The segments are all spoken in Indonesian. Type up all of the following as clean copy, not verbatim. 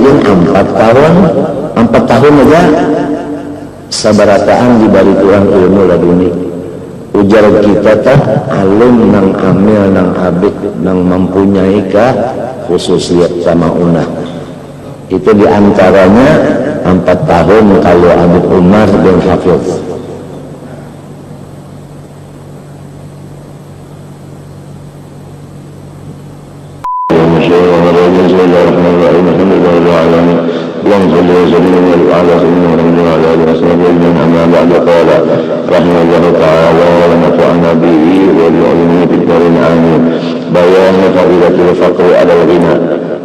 saja 4 tahun aja sabarataan dibari Tuhan ilmu laduni. Ujar kita tah alim nang amil nang abid nang mempunyai khususiyat sama unah. Itu diantaranya 4 tahun kalau Abid Umar bin Hafiz.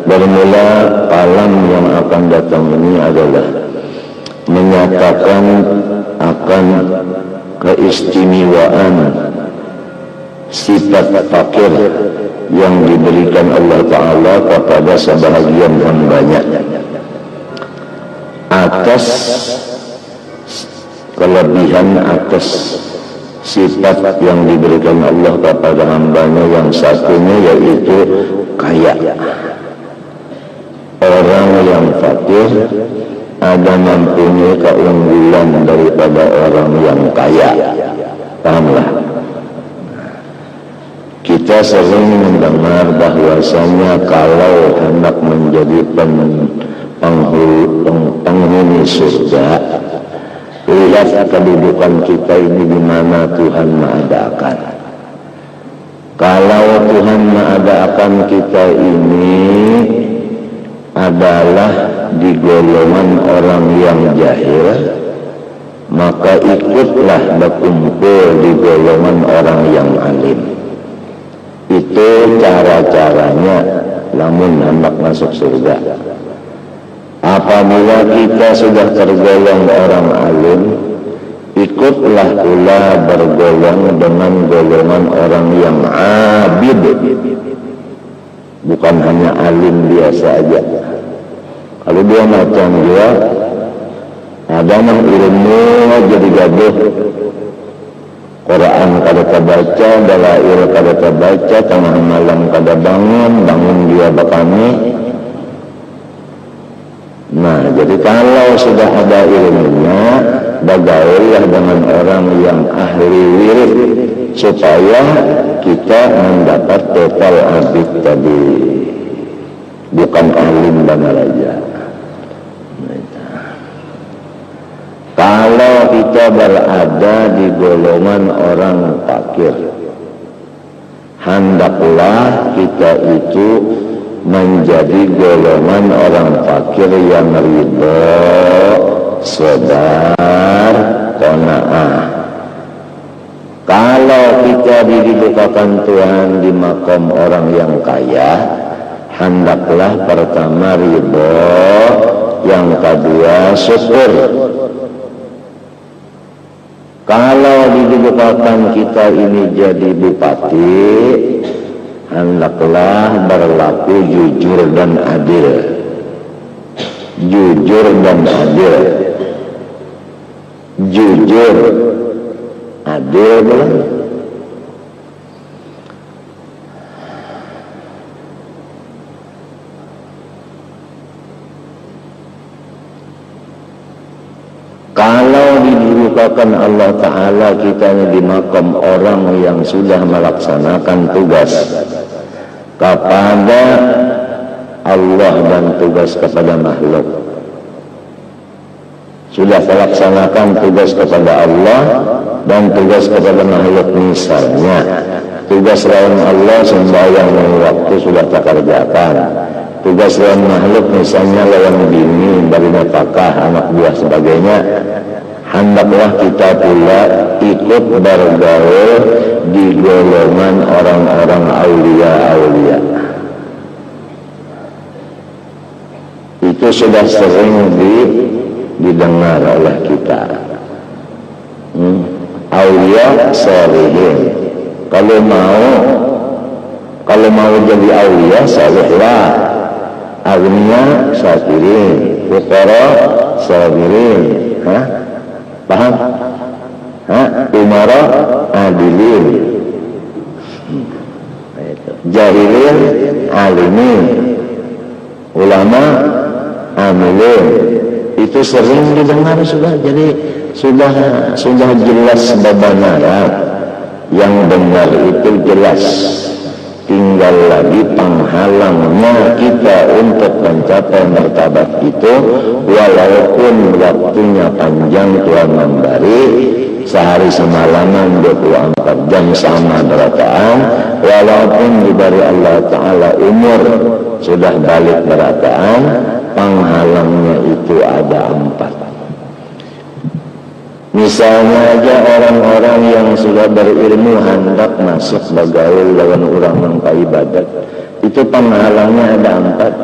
Bermula kalam yang akan datang ini adalah menyatakan akan keistimewaan sifat fakir yang diberikan Allah Ta'ala kepada sebahagian hambanya atas kelebihan, atas sifat yang diberikan Allah kepada hambanya yang satunya yaitu kaya. Orang yang fakir ada mempunyai keunggulan daripada orang yang kaya. Pahamlah? Kita sering mendengar bahwasanya kalau hendak menjadi penghuni surga, lihat kedudukan kita ini di mana Tuhan mengadakan. Kalau Tuhan mengadakan kita ini adalah di golongan orang yang jahil, maka ikutlah berkumpul di golongan orang yang alim. Itu cara-caranya lamun hendak masuk surga. Apabila kita sudah tergolong orang alim, ikutlah pula bergolong dengan golongan orang yang abid. Bukan hanya alim biasa aja. Kalau dia macam dia, ada yang ilmu jadi gaduh. Quran kada terbaca, dalail kada terbaca, tengah malam kada bangun dia bakami. Nah, jadi kalau sudah ada ilmunya, bergaullah dengan orang yang ahli wirid supaya kita mendapat total abid tadi, bukan alim dan raja. Kalau kita berada di golongan orang fakir, hendaklah kita itu menjadi golongan orang fakir yang ridho, sabar, qanaah. Kalau kita didudukan Tuhan di makom orang yang kaya, hendaklah pertama ridho, yang kedua syukur. Kalau didudukan kita ini jadi bupati, hendaklah berlaku jujur dan adil. Jujur dan adil. Jujur, adil belum? Kalau didudukan Allah Ta'ala kita di makam orang yang sudah melaksanakan tugas kepada Allah dan tugas kepada makhluk, sudah melaksanakan tugas kepada Allah dan tugas kepada makhluk. Misalnya tugas lawan Allah sembahyang waktu sudah tak kerjakan, tugas lawan makhluk misalnya lawan bini, bagi nafkah, anak buah sebagainya, hendaklah kita pula ikut bergaul di golongan orang-orang aulia-aulia. Itu sudah sering didengar oleh kita. Aulia salihin. Kalau mau jadi aulia salihlah. Agniya syakirin, fuqara sabirin. Paham? Umara adilin, jahilin alimin, ulama syakirin. Itu sering didengar sudah, jadi sudah jelas benar. Yang benar itu jelas, tinggal lagi penghalangnya kita untuk mencapai martabat itu. Walaupun waktunya panjang, Tuhan memberi sehari semalaman 24 jam sama berataan, walaupun diberi Allah Ta'ala umur sudah balik berataan, penghalangnya itu ada 4. Misalnya aja orang-orang yang sudah berilmu hendak masuk bergaul dengan orang mangka ibadat, itu penghalangnya ada 4.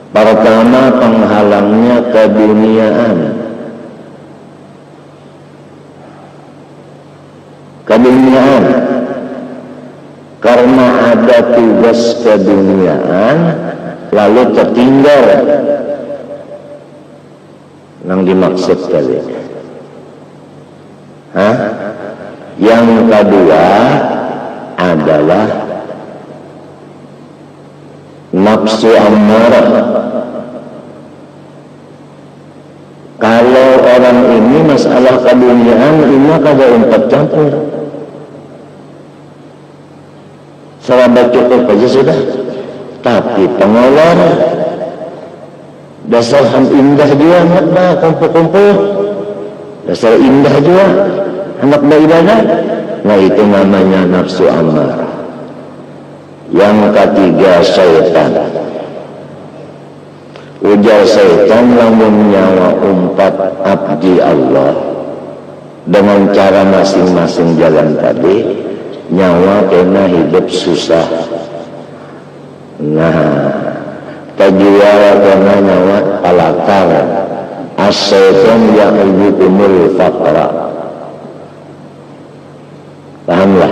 Pertama, penghalangnya keduniaan. Keduniaan, karena ada tugas keduniaan lalu tertinggal. Yang dimaksud kali. Yang kedua adalah nafsu ammarah. Kalau orang ini masalah keduniaan ini kada umpat campur, sahabat cukup aja sudah. Tapi pengeluar dasar indah juga hendak kumpul-kumpul, dasar indah juga hendak beribadah. Nah itu namanya nafsu ammarah. Yang ketiga syaitan. Ujar syaitan, lamun nyawa umpat abdi Allah dengan cara masing-masing jalan tadi, nyawa kena hidup susah. Nah, terjual kena nyawa palakar. As-syaitan ya'idukumul faqra. Pahamlah?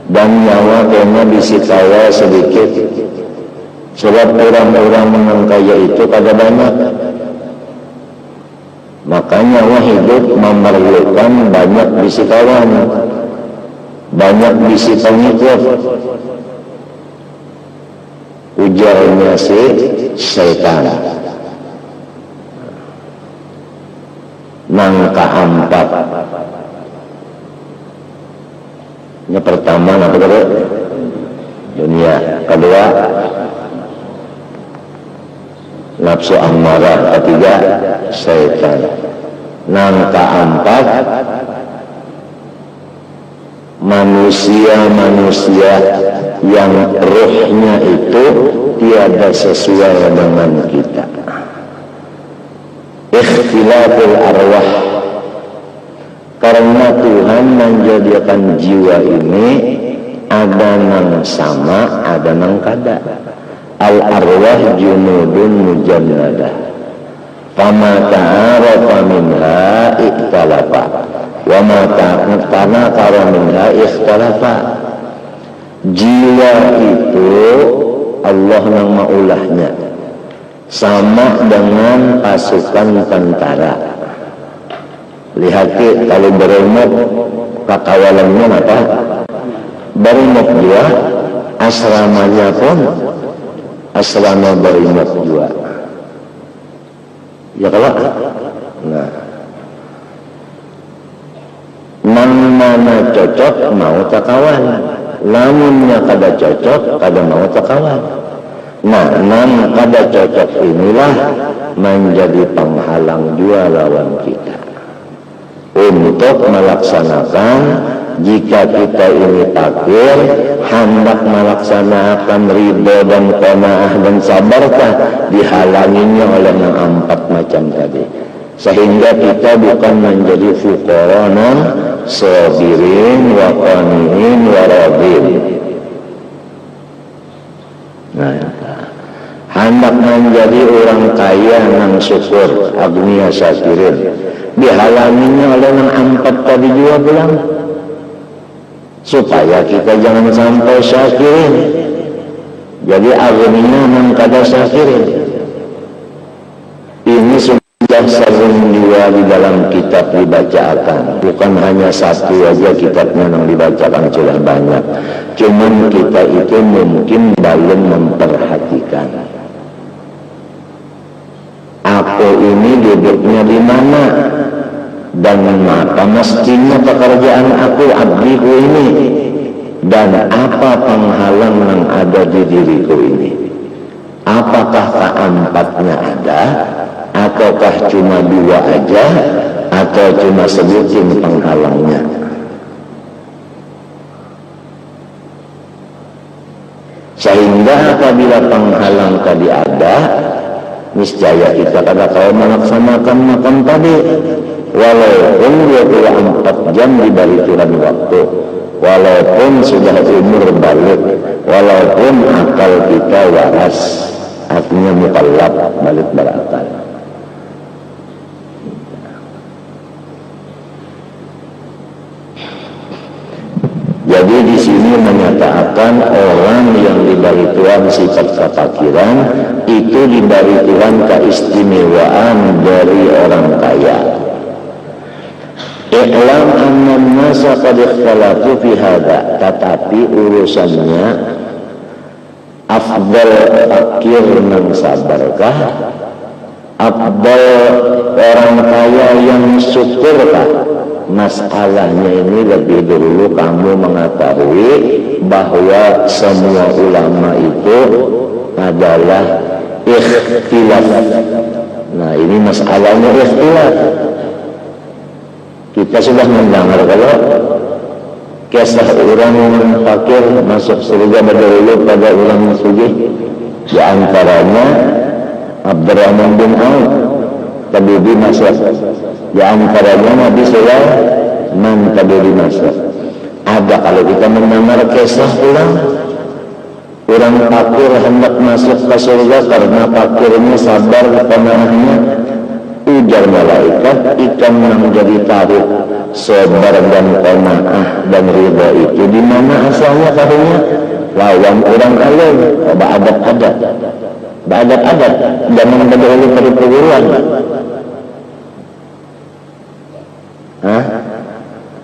Dan nyawa kena disitawa sedikit. Sebab orang-orang mengangkaya itu kada banyak. Makanya hidup memerlukan banyak bisi kawan, banyak bisi pengikut. Ujarnya si syaitan. Nangka 4. Yang pertama apa tadi? Dunia. Kedua nafsu ammarah. Ketiga syaitan. Nangka 4, manusia-manusia yang ruhnya itu tiada sesuai dengan kita. Ikhtilaful arwah. Karena Tuhan menjadikan jiwa ini ada nang sama, ada nang kada. Al-arwah junudun mujannadah. Fama ta'arafa minha ikhtalafa. Wa ma ta'anakara minha ikhtalafa. Jiwa itu Allah nang maulahnya sama dengan pasukan tentara. Lihat kalau berimut kakawalannya apa? Berimut juga, asramanya pun asrama berimut juga. Ya kalau nah mana cocok mau takawan, namunnya kada cocok kada mau takawan. Nah kada cocok inilah menjadi penghalang juga lawan kita untuk melaksanakan. Jika kita ini takdir hendak melaksanakan ridho dan qanaah dan sabarkah, dihalanginya oleh yang 4 macam tadi, sehingga kita bukan menjadi fuqarana sabirin wa qaniin wa radin. Nah, hendak menjadi orang kaya nang syukur, agniya syakirin, dihalanginya oleh yang 4 tadi juga bilang, supaya kita jangan sampai syakirin. Jadi agniya nang kada syakirin. Ini sudah sering juga di dalam kitab dibacakan. Bukan hanya satu aja kitabnya yang dibacakan, sudah banyak. Cuman kita itu mungkin belum memperhatikan. aku ini duduknya di mana, dan maka mestinya pekerjaan aku abdiku ini, dan apa penghalang yang ada di diriku ini. Apakah keempatnya ada, ataukah cuma dua aja, atau cuma sedikit penghalangnya? Sehingga apabila penghalang tadi ada, niscaya kita kada kau melaksanakan makan tadi, walaupun 24 jam diberi turan waktu, walaupun sudah umur balik, walaupun akal kita waras, artinya mukallaf, balik berakal. Jadi di sini menyatakan orang yang diberi Tuhan sifat kefakiran itu diberi Tuhan keistimewaan dari orang kaya. I'lam annan nasa qad ikhtalafu fi hadza, tetapi urusannya afdal fakir nang sabarkah, afdal orang kaya yang syukurkah? Masalahnya ini lebih dulu kamu mengetahui bahwa semua ulama itu adalah ikhtilaf. Nah, ini masalahnya ikhtilaf. Kita sudah mendengar kalau kisah orang yang fakir masuk surga berdahulu pada orang sugih, di antaranya Abdurrahman bin Auf tadi masuk, di antaranya Nabi Sulaiman tadi masuk. Ada kalau kita mendengar kisah orang fakir hendak masuk ke surga karena fakirnya sabar kepenahannya, ujar malaikat, ikan yang menjadi tarif sabar dan qanaah dan ridha itu di mana asalnya karunya? Lawan orang alim, ba'adat zaman berdahulu pada perguruan.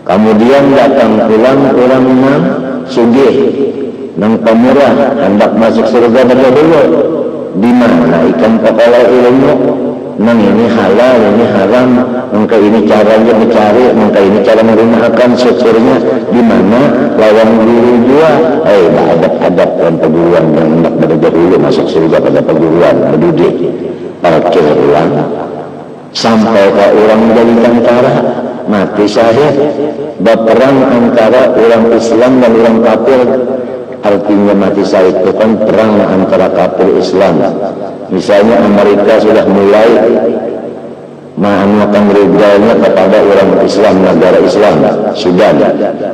Kemudian datang pulang orang nang sugih, nang pemurah, hendak masuk surga berdahulu. Di mana ikan kepala ilmu? Nang ini halal, ini haram, maka ini caranya mencari, maka ini cara menggunakan syukurnya. Di mana lawan guru jua, adab dan perguruan yang hendak berdahulu masuk surga pada perguruan berdidik, parkir ulang, sampai ke orang menjadi tentara, mati syahid, berperang antara orang Islam dan orang kafir. Artinya mati syahid itu kan perang antara kafir Islam. Misalnya Amerika sudah mulai menganukan rudalnya kepada orang Islam, negara Islam, Sudan.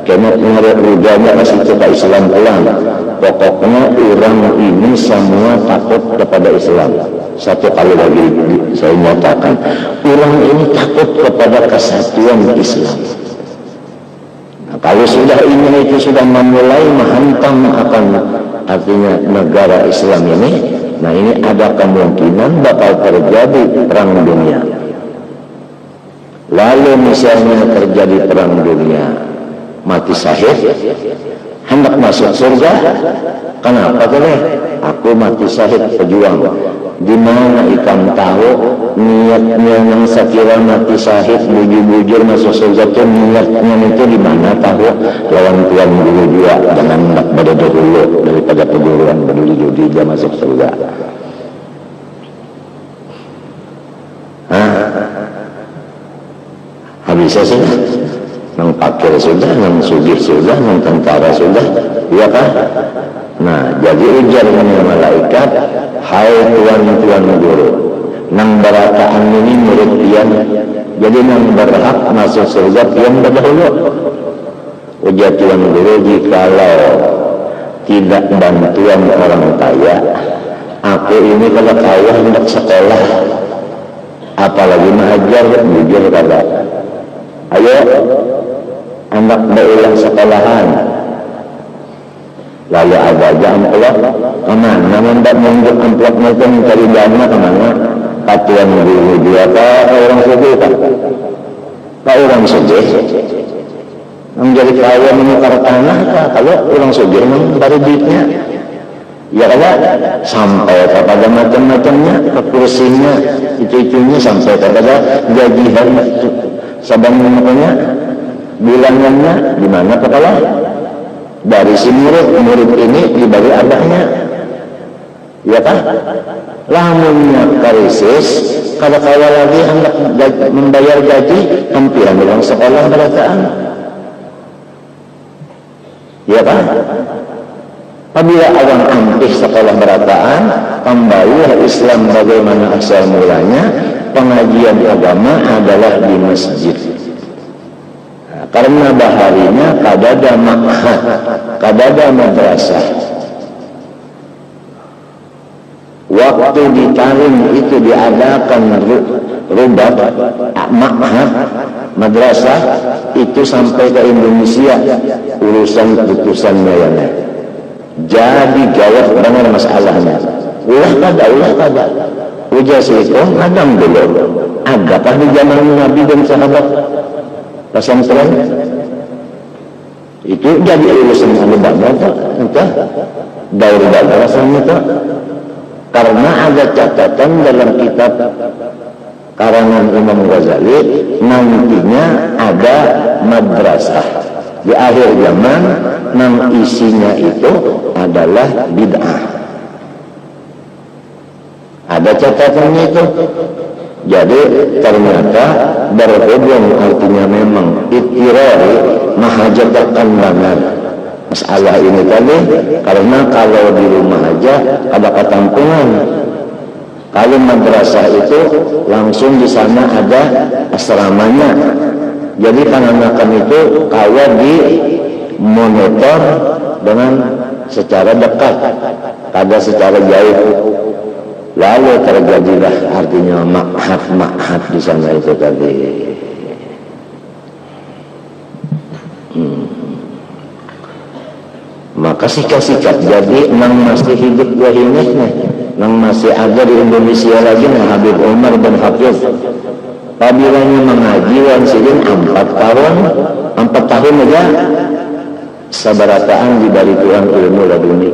Karena rudalnya masih ke Islam pulang. Pokoknya orang ini semua takut kepada Islam. Satu kali lagi saya nyatakan, orang ini takut kepada kesatuan Islam. Nah, kalau sudah ini itu sudah memulai menghantam akan artinya negara Islam ini, nah ini ada kemungkinan bakal terjadi perang dunia. Lalu misalnya terjadi perang dunia, mati syahid, hendak masuk surga, kenapa boleh? Aku mati syahid pejuang. Di mana ikan tahu niatnya yang sekira mati syahid bujur-bujur masuk surga itu niatnya itu di mana tahu? Lawan Tuhan dulu juga dengan hendak pada dahulu daripada perguruan berdiri judi dia masuk surga. Habisnya sudah, nang fakir sudah, nang sugih sudah, nang tentara sudah, iya kan? Nah, jadi ujarnya malaikat, hai Tuhan guru, nang berataan ini murid pian, jadi nang berhak masuk surga pian berdahulu. Ujar Tuhan guru, jikalau tidak bantuan orang kaya, aku ini kalau kaya hendak sekolah, apalagi mengajar, jujur kata. Ayo, hendak berulang sekolahan. Lalu ada aja amplop, kemana hendak menunjuk amplopnya itu mencari dana kemana? Patuan dulu dia Pak orang sugih kan? Pak orang sugih menjadi kaya menukar tanah Pak, kalau orang sugih mencari duitnya. Ya kan? Sampai kepada macam-macamnya, ke kursinya, cucunya sampai kepada gajian sabangannya, bilangannya di mana kepala dari si murid ini dibagi abahnya, ya kan? Lamunnya krisis, kalau lagi hendak membayar gaji, hampir bilang sekolah berataan, ya kan? Apabila orang ampih sekolah berataan, kembali Islam bagaimana asal mulanya, pengajian agama adalah di masjid. Nah, karena baharinya kadada ma'had, kadada madrasah. Waktu di Tarim itu diadakan rubah ma'had madrasah itu sampai ke Indonesia urusan putusannya yang jadi jawab dengan masalahnya. Ulah kada. Ujar sikom adam dulu. Agakah di zaman Nabi dan sahabat pesantren itu jadi urusan anu banget entah daur rasanya itu. Karena ada catatan dalam kitab karangan Imam Ghazali, nantinya ada madrasah di akhir zaman yang isinya itu adalah bid'ah. Ada catatannya itu. Jadi ternyata berhubung artinya memang itirari mahajatakan banget masalah ini tadi, karena kalau di rumah aja ada ketampungan. Kalau madrasah itu langsung di sana ada asramanya. Jadi kanakan itu kaya di monitor dengan secara dekat, kada secara jauh. Lalu terjadilah artinya ma'had di sana itu tadi. Maka sikap-sikap jadi nang masih hidup wahimnya, nang masih ada di Indonesia lagi nah Habib Umar dan Hafiz. Pabilanya mengaji wansilin 4 tahun aja sabarataan dibalik kurang ilmu laduni.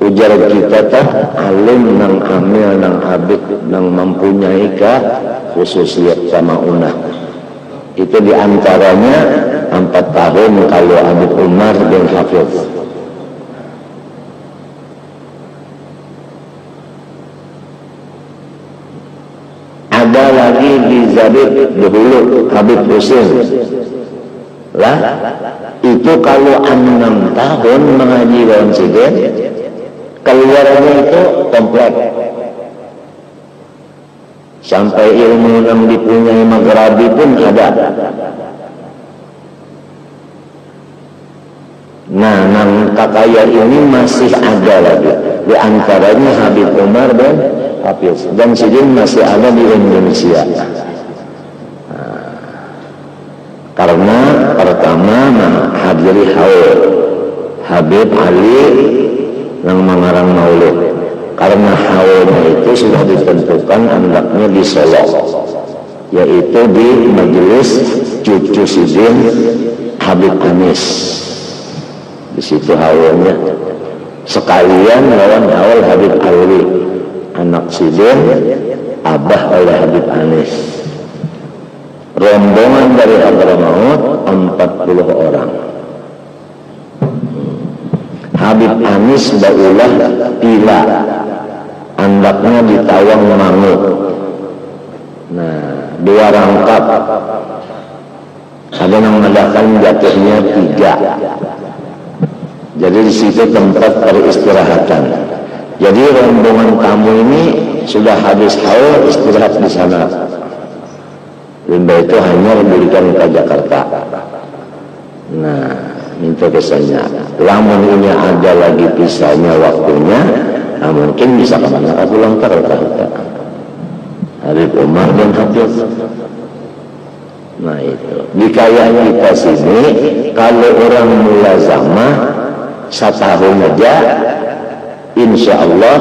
Ujar kita tah alim nang amil nang abid nang mempunyai khususiyat sama unah. Itu diantaranya 4 tahun kalau Habib Umar dan Hafiz. Ada lagi di Zabid dahulu Habib Husin lah, itu kalau 6 tahun mengaji konsiden keluarnya itu komplek sampai ilmu yang dipunyai Maghrabi pun ada. Nah, nang kakaya ini masih ada lagi di antaranya Habib Umar dan Hafiz, dan sidin masih ada di Indonesia. Karena pertama hadiri haul Habib Ali yang mengarang maulid, karena haulnya itu sudah ditentukan anaknya di Solo, yaitu di majelis cucu sidin Habib Anis. Di situ haulnya sekalian lawan haul Habib Alwi, anak sidin abah oleh Habib Anis. Rombongan dari Hadramaut 40 orang. Habib Anis baulah pila, andaknya di Tawang Mangu. Nah, 2 rangkap. Ada yang mengadakan jatuhnya 3. Jadi di situ tempat peristirahatan. Jadi rombongan tamu ini sudah habis haul istirahat di sana. Limba itu hanya diberikan ke Jakarta. Nah, minta kesannya. Lamun ini ada lagi pisahnya waktunya, nah mungkin bisa kemana pulang ke Jakarta. Habib Umar dan Hafiz. Nah itu. Di kaya kita sini, kalau orang mulazamah 1 tahun aja, insya Allah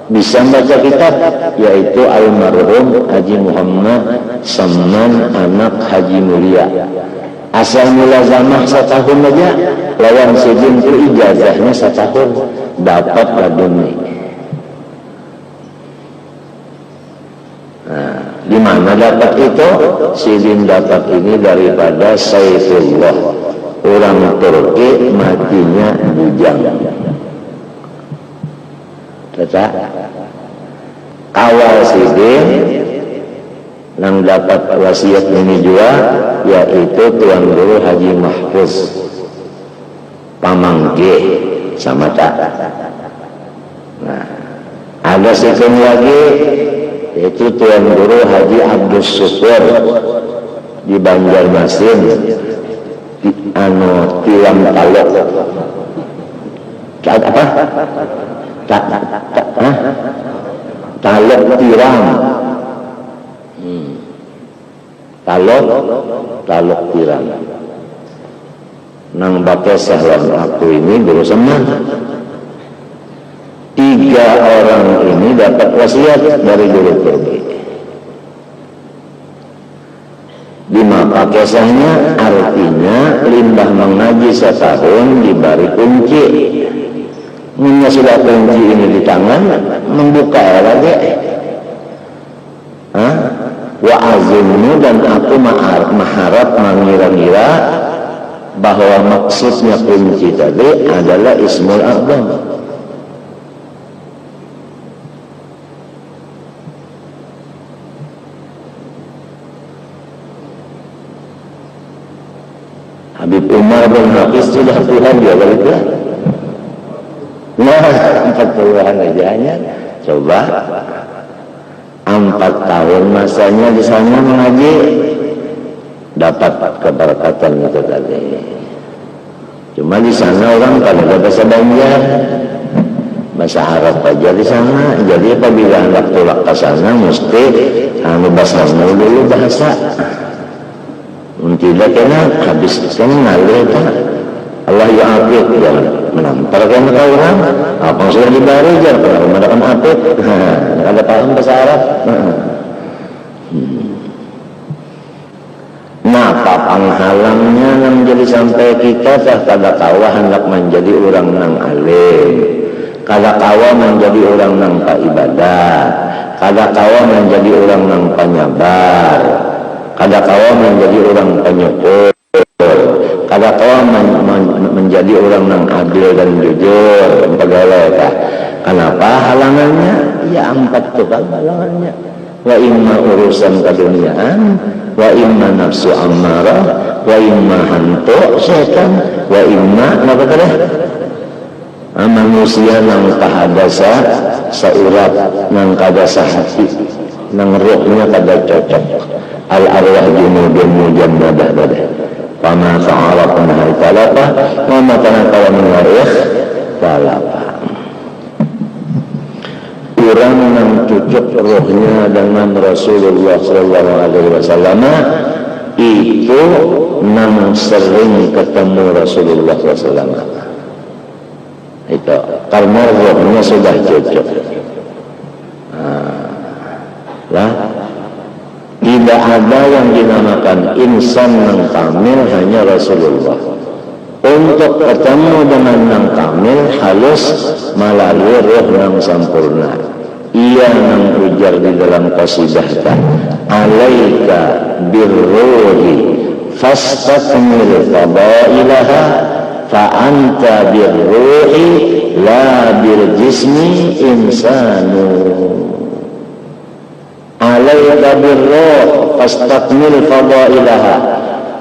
bisa baca kitab, yaitu almarhum Haji Muhammad Saman anak Haji Mulia. Asal mulazamah 1 tahun aja, lawan sejin itu ijazahnya 1 tahun dapat laduni. di mana dapat itu? Sirin dapat ini daripada Saifullah, orang Turki, matinya bujang. Tetap kawal Sirin yang dapat wasiat ini juga, yaitu Tuan Guru Haji Mahfuz Pamangke sama tak. Nah, ada second lagi, yaitu Tuan Guru Haji Abdus Syukur di Banjarmasin, Tilam Talok. Apa? Talok Tiram. Talok Tiram. Nang bapak sahlan aku ini guru seman. 3 orang ini dapat wasiat dari guru Turki. Di maka kisahnya artinya limbah mengaji setahun diberi kunci. Punya sudah kunci ini di tangan, membuka lagi. Wa azimmu, dan aku mengharap mengira-ngira bahwa maksudnya kunci tadi adalah Ismul A'zam. Habib Umar bin Hafiz sudah Tuhan dia begitu. Nah, 40-an aja hanya. Coba 4 tahun masanya di sana mengaji, dapat keberkatan itu tadi. Cuma di sana orang kalau ada bahasa Banjar, bahasa Arab aja di sana. Jadi apabila hendak tulak ke sana mesti bahasa dulu bahasa. Tidak kena habis kan ngalih tak. Allah ya apit jangan menamparkan ke orang. Apa sudah dibari jangan pernah mengadakan apit. Ada paham bahasa Arab. Nah, apa penghalangnya yang jadi sampai kita kada kawa hendak menjadi orang nang alim, kada kawa menjadi orang nang ibadah, kada kawa menjadi orang nang penyabar, kada kawa menjadi orang penyukur, kada kawa menjadi orang yang adil dan jujur, pegawai kah? Kenapa halangannya? Ya 4 tukang halangannya. Wa imma urusan keduniaan, wa imma nafsu ammarah, wa imma hantu setan, wa imma apa kata? Manusia nang kahadasa saurat, nang kadasa hati, nang rohnya kada cocok. Al arwah junudun mujammadah badah. Fama ta'arafun hal talapa, wa ma tanakawa min warih talapa. Orang yang cocok rohnya dengan Rasulullah SAW itu nang sering ketemu Rasulullah SAW. Itu karena rohnya sudah cocok. Tidak ada yang dinamakan insan yang kamil, hanya Rasulullah. Untuk ketemu dengan yang kamil harus melalui roh yang sempurna. Ia yang ujar di dalam qasidah, alaika birruhi fastakmil fadailaha fa anta birruhi la birjismi insanu. Alaika birruh fastakmil fadailaha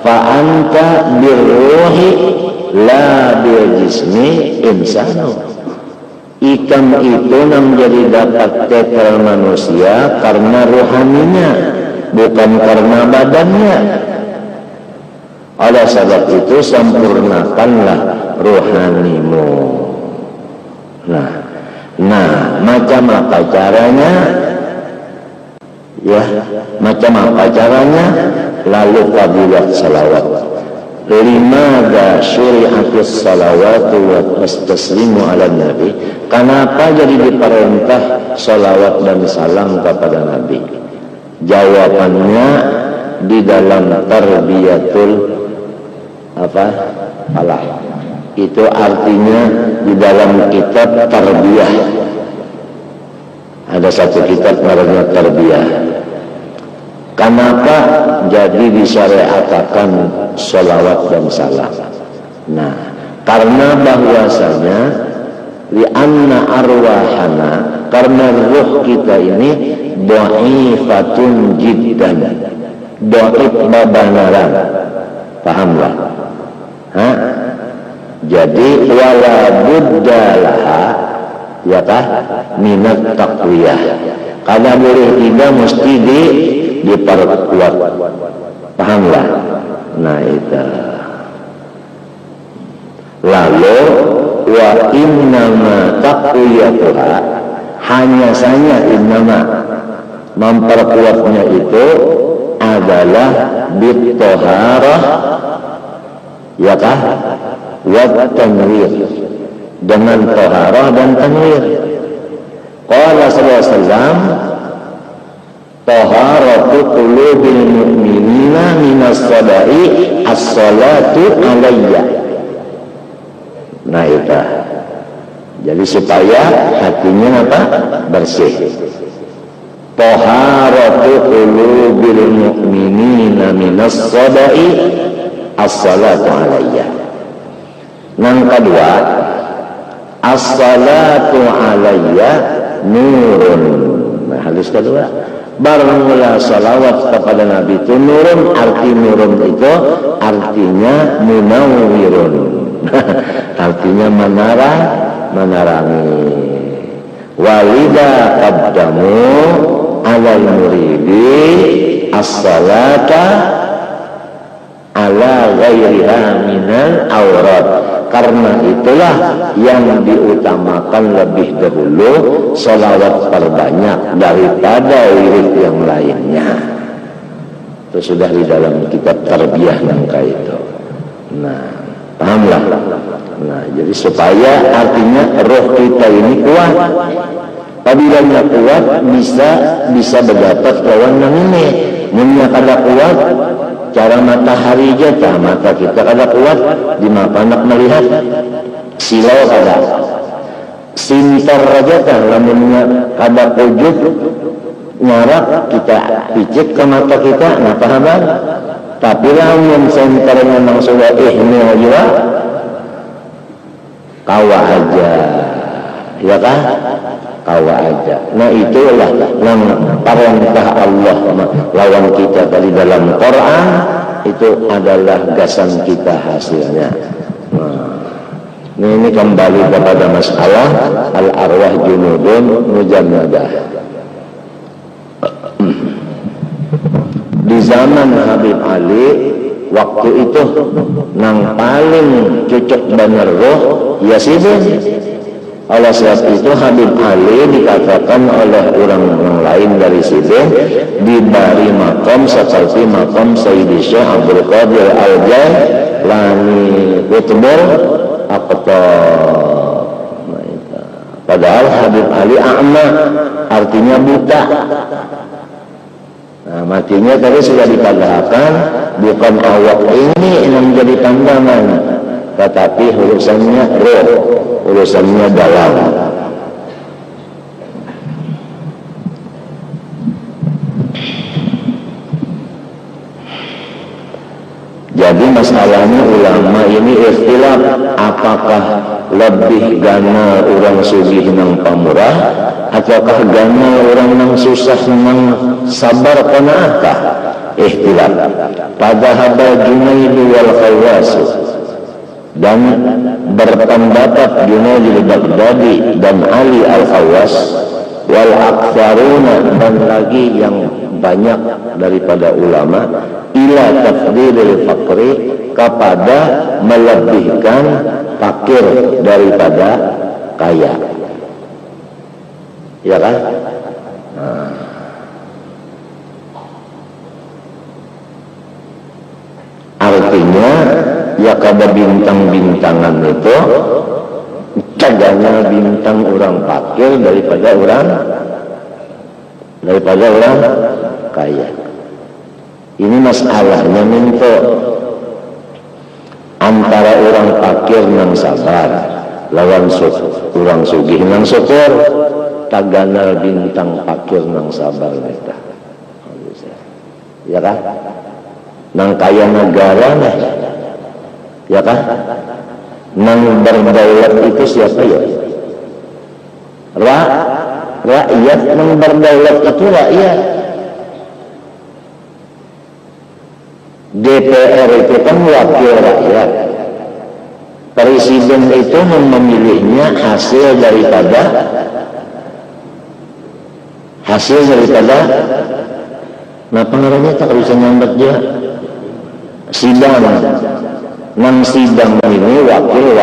fa anta birruhi la birjismi insanu. Ikam itu menjadi dapat tetel manusia karena rohaninya, bukan karena badannya. Oleh sebab itu sempurnakanlah rohanimu. Nah, macam apa caranya? Ya, macam apa caranya? Lalu fadilat salawat. Limada syuri'atis salawatu wa taslimu ala nabi. Kenapa jadi diperintah salawat dan salam kepada Nabi? Jawabannya di dalam tarbiyatul falah. Itu artinya di dalam kitab tarbiyah. Ada satu kitab namanya tarbiyah. Kenapa jadi disyariatkan sholawat dan salam? Nah, karena bahwasanya li'anna arwahana, karena ruh kita ini dha'ifatun jiddan, dhaif babanaran. Pahamlah? Jadi wala buddalaha, ya kah, minat taqwiyah. Karena boleh tidak mesti diperkuat. Pahamlah? Nah itu. Lalu wa innama taqwiyatuha, hanya saja innama memperkuatnya itu adalah bittoharah, ya kah, wa tanwir, dengan toharah dan tanwir. Qala sallallahu alaihi wasallam, taharatu qulubil mu'minina minas sada'i as-salatu alayya. Nah itu. Jadi supaya hatinya apa? Bersih. Taharatu qulubil mu'minina minas sada'i as-salatu alayya. Yang kedua, as-salatu alayya nurun. Nah, halus kedua, baranglah salawat kepada Nabi itu nurun. Arti nurun itu artinya munawwirun. Artinya menerangi. Walida qaddamu alal muridi as-salata ala ghairiha minal awrad. Karena itulah yang diutamakan lebih dahulu salawat perbanyak daripada wirid yang lainnya. Itu sudah di dalam kitab tarbiyah nangka itu. Nah, pahamlah. Nah, jadi supaya artinya roh kita ini kuat. Apabila kuat bisa berdapat lawan yang ini. Namanya kada kuat, cara matahari aja, mata kita kada kuat, di mata anak melihat silau kada, sintar aja kan, lamunnya kada pujud nyarak kita pijit ke mata kita, nah pahaman. Tapi lamun senternya nang sudah ini aja, kawa aja, ya kan? Kawa aja. Nah itulah yang perintah Allah lawan kita dari dalam Quran, itu adalah gasan kita hasilnya. Nah, ini kembali kepada masalah al-arwah junudun mujannadah. Di zaman Habib Ali waktu itu nang paling cocok bener roh ya Sidin. Oleh sebab itu Habib Ali dikatakan oleh orang lain dari Sidin diberi makam seperti makam Sayyidi Syekh Abdul Qadir Al-Jailani Qutbul Aqtab. Padahal Habib Ali a'ma, artinya buta. Nah, matinya tadi sudah dikatakan bukan awak ini yang menjadi pandangan, tetapi urusannya roh, urusannya dalam. Jadi masalahnya ulama ini ikhtilaf, apakah lebih gana orang sugih nang pamurah ataukah gana orang nang susah nang sabar penaakah? Ikhtilaf. Padahal Junaid wal Khawas dan berpendapat Junaid al-Baghdadi dan Ali al-Khawas wal aktsaruna, dan lagi yang banyak daripada ulama ila tafdilil faqri, kepada melebihkan fakir daripada kaya, ya kan? Nah. Artinya ya kada bintang-bintangan itu caganya bintang orang fakir daripada orang kaya. Ini masalahnya minto antara orang fakir nang sabar lawan orang sugih nang syukur, tagana bintang fakir nang sabar mereka. ya kan? Nang kaya negara nih, ya kan? Nang berdaulat itu siapa ya? Rakyat. Nang berdaulat itu rakyat. DPR itu kan wakil rakyat. Presiden itu memilihnya hasil daripada apa namanya, tak bisa nyambat dia, sidang. Nang sidang ini wakil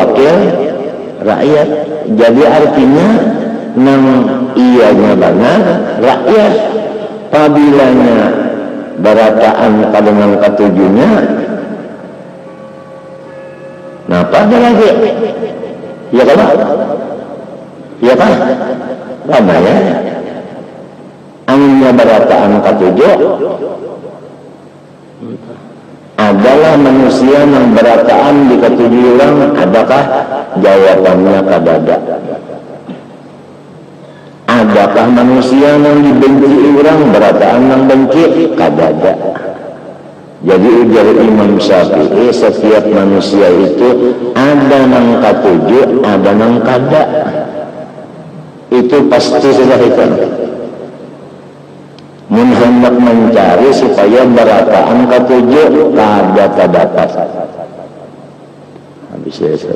rakyat. Jadi artinya nang ianya benar rakyat, pabilanya barataan kadangan ketujuhnya. Nah, pada lagi ya kan? Ya kan? Lama ya. Anginnya barataan ketujuh adalah manusia yang berataan di ketujuh orang. Adakah? Jawabannya kadada. Adakah manusia yang dibenci orang? Berataan yang benci? Kadada. Jadi ujar Imam Syafi'i, setiap manusia itu ada yang ketujuh, ada yang kada. Itu pasti sudah itu. Hendak mencari supaya berataan ketujuh kada terdapat. Habis ya.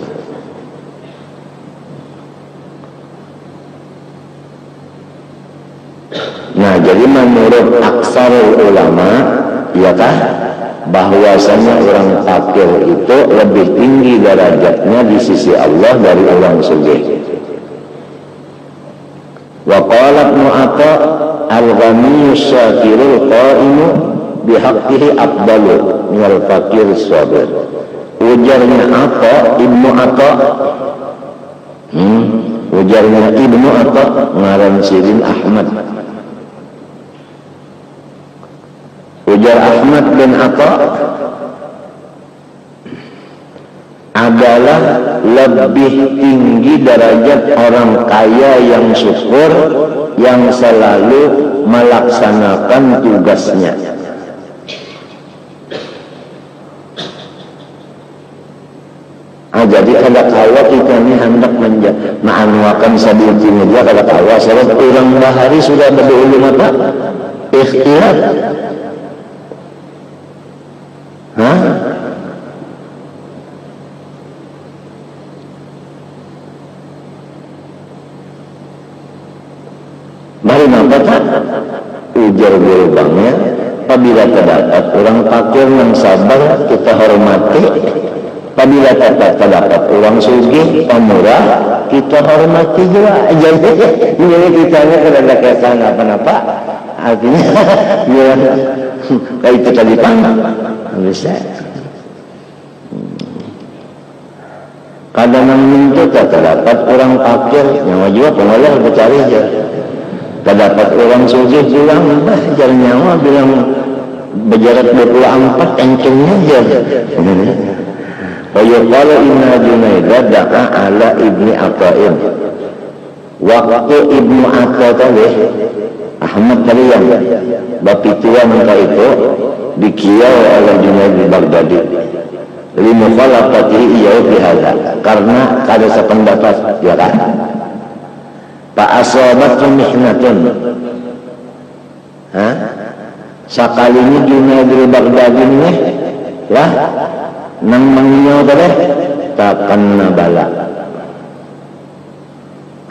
Nah, jadi menurut aksarul ulama, ya kan, bahwasanya orang fakir itu lebih tinggi derajatnya di sisi Allah dari orang sugih. Wa qala Ibnu Atha al-ghaniyyu syakirul qaimu bihaqqihi afdalu minal fakir sabir. Ujarnya apa? Ibnu Atha. Ujarnya Ibnu Atha ngaran Sirin Ahmad. Ujar Ahmad bin Atha adalah lebih tinggi derajat orang kaya yang syukur, yang selalu melaksanakan tugasnya. Jadi kada kawa kita ini hendak menganuakan sabuti media kada kawa sebab orang bahari sudah berulung apa? Ikhtiar. Mari nampak tak? Ujar berubahnya, apabila terdapat orang fakir yang sabar, kita hormati. Apabila terdapat orang sugih, pemurah, kita hormati juga. Jadi kita ini tidak ada kesan apa-apa. Artinya, ya, kayak itu tadi bisa. Kadang menuntut terdapat orang fakir, yang juga pengolah bercari aja. Terdapat orang sugih bilang, jar nyawa bilang berjarak 24 encengnya aja. Wa yuqalu inna Junaidah da'a ala ibni Atha'in. Waktu Ibnu Atha tadi Ahmad tadi yang bapi tua minta itu dikiau oleh Junaid Baghdadi. Limukhalafatihi iyau bihadza, karena kada sependapat ya kan. Pak asobat mihnatun. Sekali ini Junaid Baghdadi ini lah nang mengiau tadi takkan bala.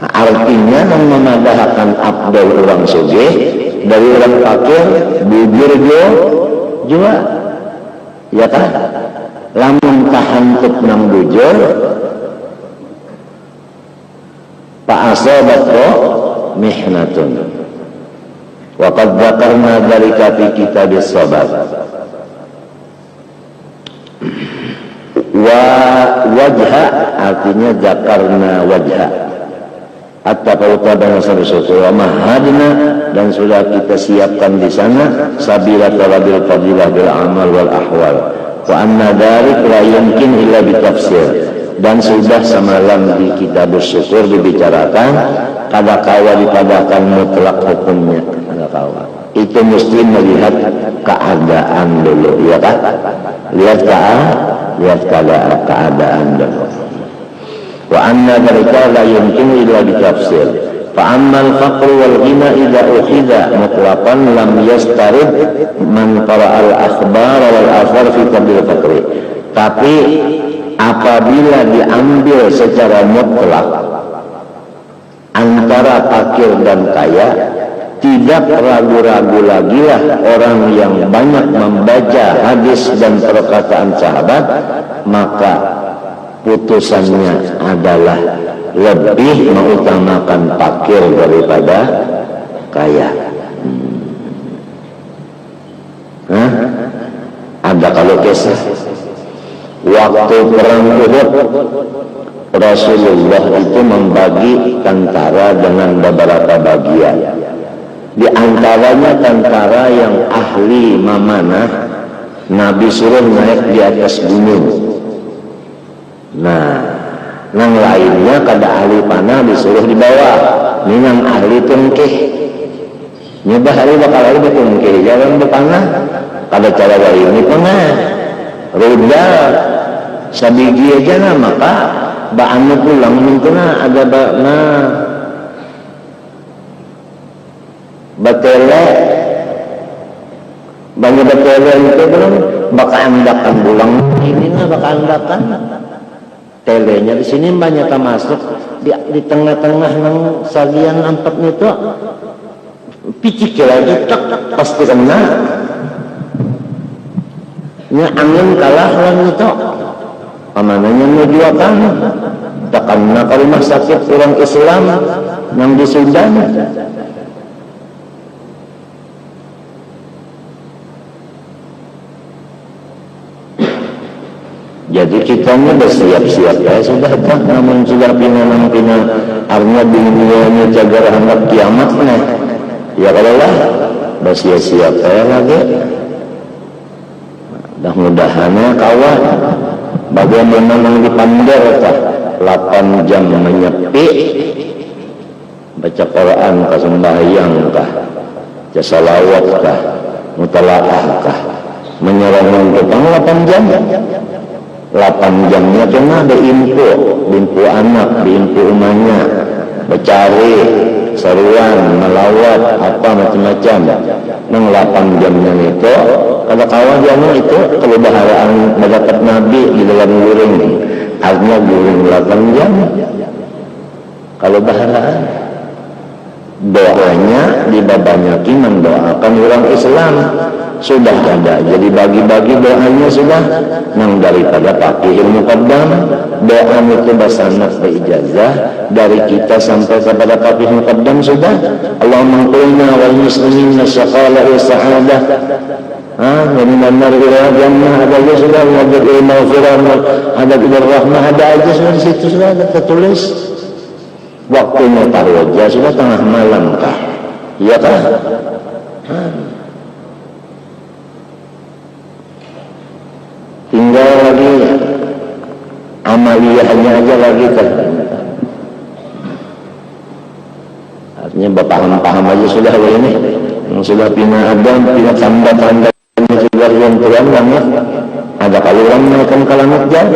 Artinya nang memadahkan abdul orang sugih dari orang fakir bujur jua ya kan. Lamun tahantut nang bujur fa'asabatu mihnatun. Wa qad dzakarna dzalika fi kitabis sabar. Wa wajha artinya dzakarna wajha. Hatta kauta dan wa mahadna, dan sudah kita siapkan di sana sabila talabil fadilah bil amal wal ahwal. Wa anna dzalik la yumkin illa bitafsir, dan sudah semalam di kitab syukur dibicarakan kada kawa dipadakan mutlak hukumnya, kada kawa. itu mesti melihat keadaan dulu, ya kan? Lihat keadaan dulu. Wa anna dzalika la yumkinu illa bitafsir. Fa ammal faqr wal ghina idza ukhidha mutlaqan lam yastarid man qara'al akhbar wal athar fi qabil faqri. Tapi apabila diambil secara mutlak antara fakir dan kaya, tidak ragu-ragu lagi lah orang yang banyak membaca hadis dan perkataan sahabat, maka putusannya adalah lebih mengutamakan fakir daripada kaya. Ada kalau kisah waktu perang Uhud, Rasulullah itu membagi tentara dengan beberapa bagian. Di antaranya tentara yang ahli memanah, Nabi suruh naik di atas gunung. Nah, yang lainnya kada ahli panah disuruh di bawah. Ini yang ahli tungkih. Nyebah hari bakal ahli bertungkih, jangan berpanah. Kada cara lain ini panah. Roda sabigi aja nah, maka bahannya pulang mintuna ada bakna batele banyak batele itu belum bakal andakan pulang ini nah bakal andakan telenya di sini banyak masuk di tengah-tengah yang sagian empat itu picik lagi tak pasti kena nya angin kalah orang itu amananya menjuakan takkan ke rumah sakit orang Islam yang di Sudan. Jadi kita ini bersiap-siap ya sudah tak, namun sudah pina artinya dunianya jaga hendak kiamat nih. Ya kalau lah bersiap-siap ya lagi. Mudah-mudahannya kawan bagaimana yang dipandar 8 jam menyepi baca Quran kah, sembahyang kah, baca salawat kah, mutalaah kah, menyerang tukang 8 jam 8 jamnya kena ada info anak, info rumahnya, bercari seruan, melawat apa macam-macam. Nang 8 jamnya itu kalau kawan jamu itu kelubaharaan mendapat Nabi di dalam guring, artinya guring 8 jam. Kalau baharaan doanya dibabanyaki mendoakan orang Islam sudah ada, jadi bagi-bagi doanya sudah nang daripada Faqihul Muqaddam doa itu basanad beijazah dari kita sampai kepada Faqihul Muqaddam sudah. Allahumma qulna wal muslimin syaqala wa sa'adah min an-nar ila jannah, ada aja sudah, wajib ilmu maghfirah, ada ila rahmah, ada aja sudah di situ sudah ada tertulis. Waktunya taruh aja sudah tengah malam kah, iya kah? Tinggal lagi amaliyahnya aja lagi kan. Artinya paham aja sudah ini, yang sudah pina adam, pina tanda-tanda sudah yang Quran banget. Ada kali orang menaikkan kalamat jauh,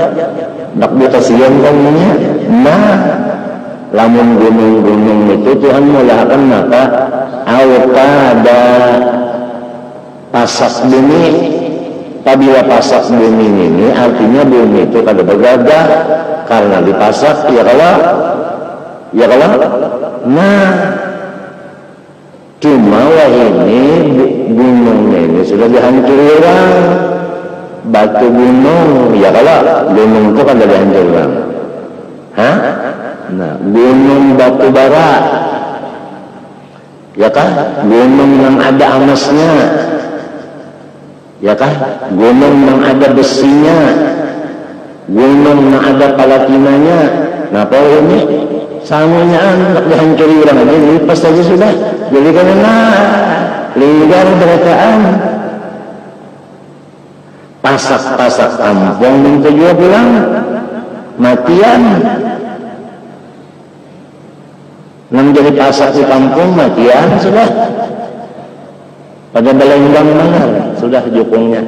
nak kasihan kan punya. Nah, lamun gunung-gunung itu Tuhan mulakan maka awqada pasak bumi. Apabila pasak bumi ini artinya bumi itu kada bergagah karena dipasak, ya kalau nah cuma wah ini gunung ini sudah dihancur orang, batu gunung, ya kalau gunung itu kada dihancur orang, nah gunung batu bara, ya kan, gunung yang ada amasnya, ya kan, gunung yang ada besinya, gunung yang ada palatinanya. Nah kalau ini samanya anak dihancuri orang ini lipas saja sudah, jadi karena linggar berataan pasak-pasak kampung itu juga pulang matian. Nang jadi pasak di kampung matian sudah. pada belenggang benar sudah jukungnya.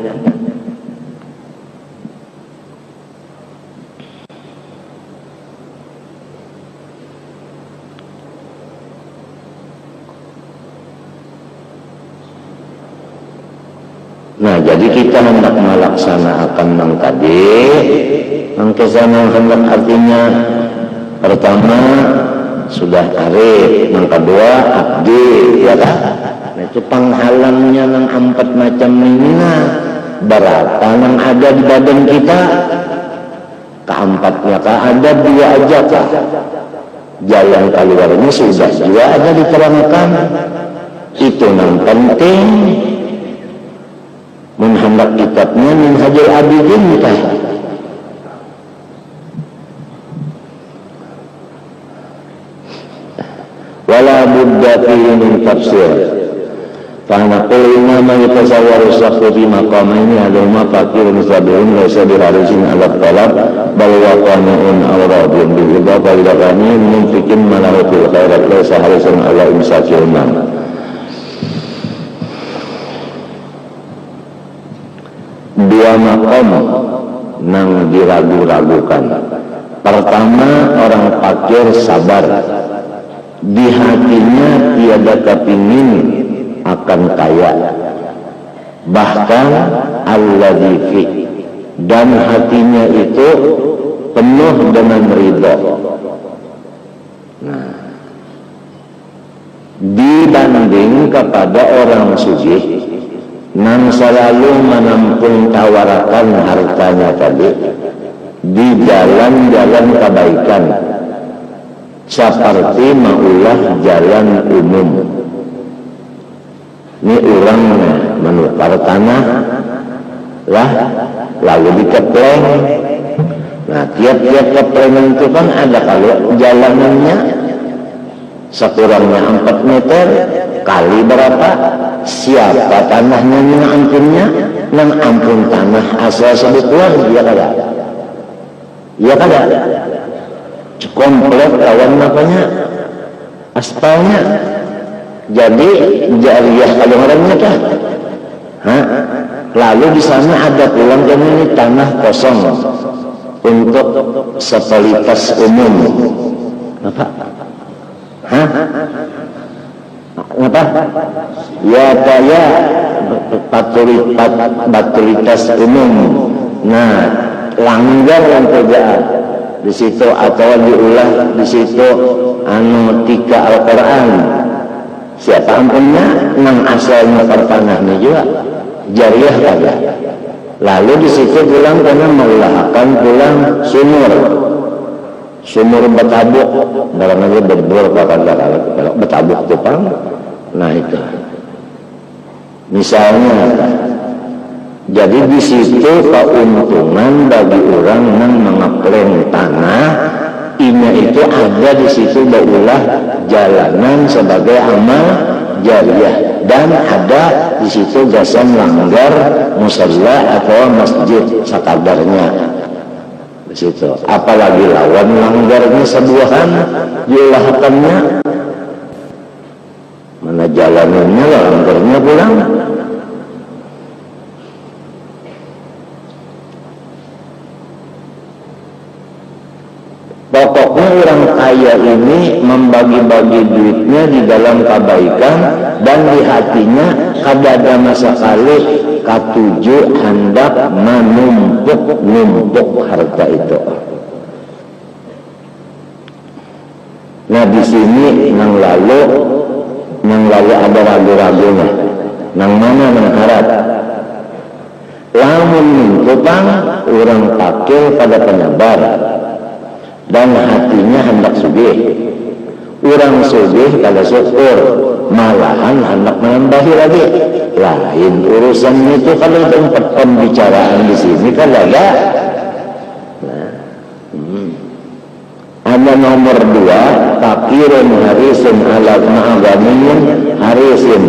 Nah, jadi kita hendak melaksanakan yang tadi, yang kesana hendak artinya pertama sudah arif, yang kedua abdi, ya kan? Nah, itu penghalangnya yang 4 macam ini, nah berapa yang ada di badan kita? Keempatnya kah ada 2 aja kah? Jalan keluarnya sudah juga ada diterangkan. Itu yang penting. Menhendak kitabnya Minhajul Abidin kita. Wala budda fihi min tafsir. Karena kulina ma yatasawwaru sahhu fi maqamaini haduma fakirun sabiun laysa biharisin ala talab bal waqani'un awradun bil idafa ila kami mumfikin malahu fil khairat laysa harisun ala imsakil man. Dua makom nang diragu-ragukan. Pertama, orang fakir sabar, di hatinya tiada kepingin akan kaya, bahkan alladzi fi, dan hatinya itu penuh dengan ridho. Nah, dibanding kepada orang sugih yang selalu menampung tawarakan hartanya tadi di jalan-jalan kebaikan seperti maulah jalan umum. Ini orangnya menukar tanah lah lalu dikepleng. Nah, tiap-tiap keplengan itu kan ada kalau jalanannya sekurangnya 4 meter kali berapa, siapa tanahnya yang ampunnya, yang ampun tanah asal sebetulnya dia kada, dia kada komplek lawan apanya aspalnya, jadi jariah kalau orangnya kan, lalu di sana ada pulang kan ini tanah kosong untuk sepelitas umum, apa? Apa? Ya kaya baturitas umum. Nah, langgar yang kerjaan di situ atau diulah di situ tika Al-Quran. Siapa ampunnya? Nang asalnya pertanahnya juga jariah kaya. Lalu di situ pulang karena melahkan pulang sumur betabuk, barangkali berbor kalau betabuk tupang. Nah itu misalnya, jadi di situ keuntungan bagi orang yang mengepleng tanah ini itu ada di situ baulah jalanan sebagai amal jariah, dan ada di situ gasan langgar musalla atau masjid sakadarnya di situ. Apalagi lawan langgarnya sebuahan diulahkannya, mana jalanannya langgarnya pulang. Pokoknya orang kaya ini membagi-bagi duitnya di dalam kebaikan, dan di hatinya kada ada masa kali katuju hendak menumpuk harta itu. Nah di sini nang lalu ada ragu-ragunya, nang mana nang harap. Lamun mintutang orang pakil pada penyebar, dan hatinya hendak sugih. Orang sugih kada syukur, malahan hendak menambahi lagi. Lain urusan itu kalau tempat pembicaraan di sini kan ada. Ada nomor 2, fakirun harisin ala ma'agamiyin harisin.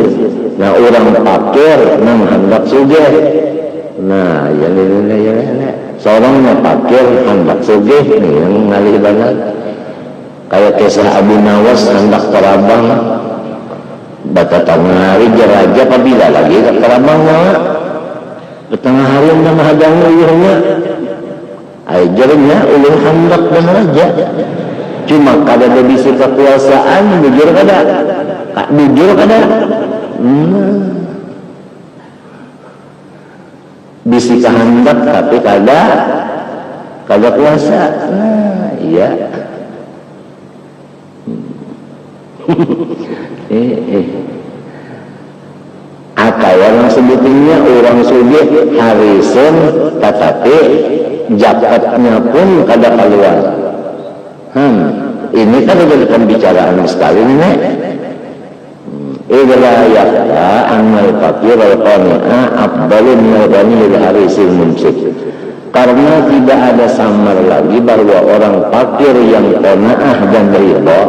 Nah orang fakir nang hendak sugih. Nah ya. Seorangnya fakir hendak sugih nih yang ngalih banget. Kayak kisah Abu Nawas hendak terabang Bata tengah hari jeraja apabila lagi ke Kalambang tengah hari yang mahadang uyuhnya ajarnya ulun handak dan raja cuma kada ada bisi kekuasaan bujur kada bisi kehendak tapi kada kuasa. Nah, iya. Apa yang sebetulnya orang sugih harisun tetapi jakatnya pun kada keluar. Ini kan jadi pembicaraan sekali ini. Idla yakta annal fakir al-qani'a afdalu min al-ghani harisil mumsik. Karena tidak ada samar lagi bahwa orang fakir yang qanaah dan ridha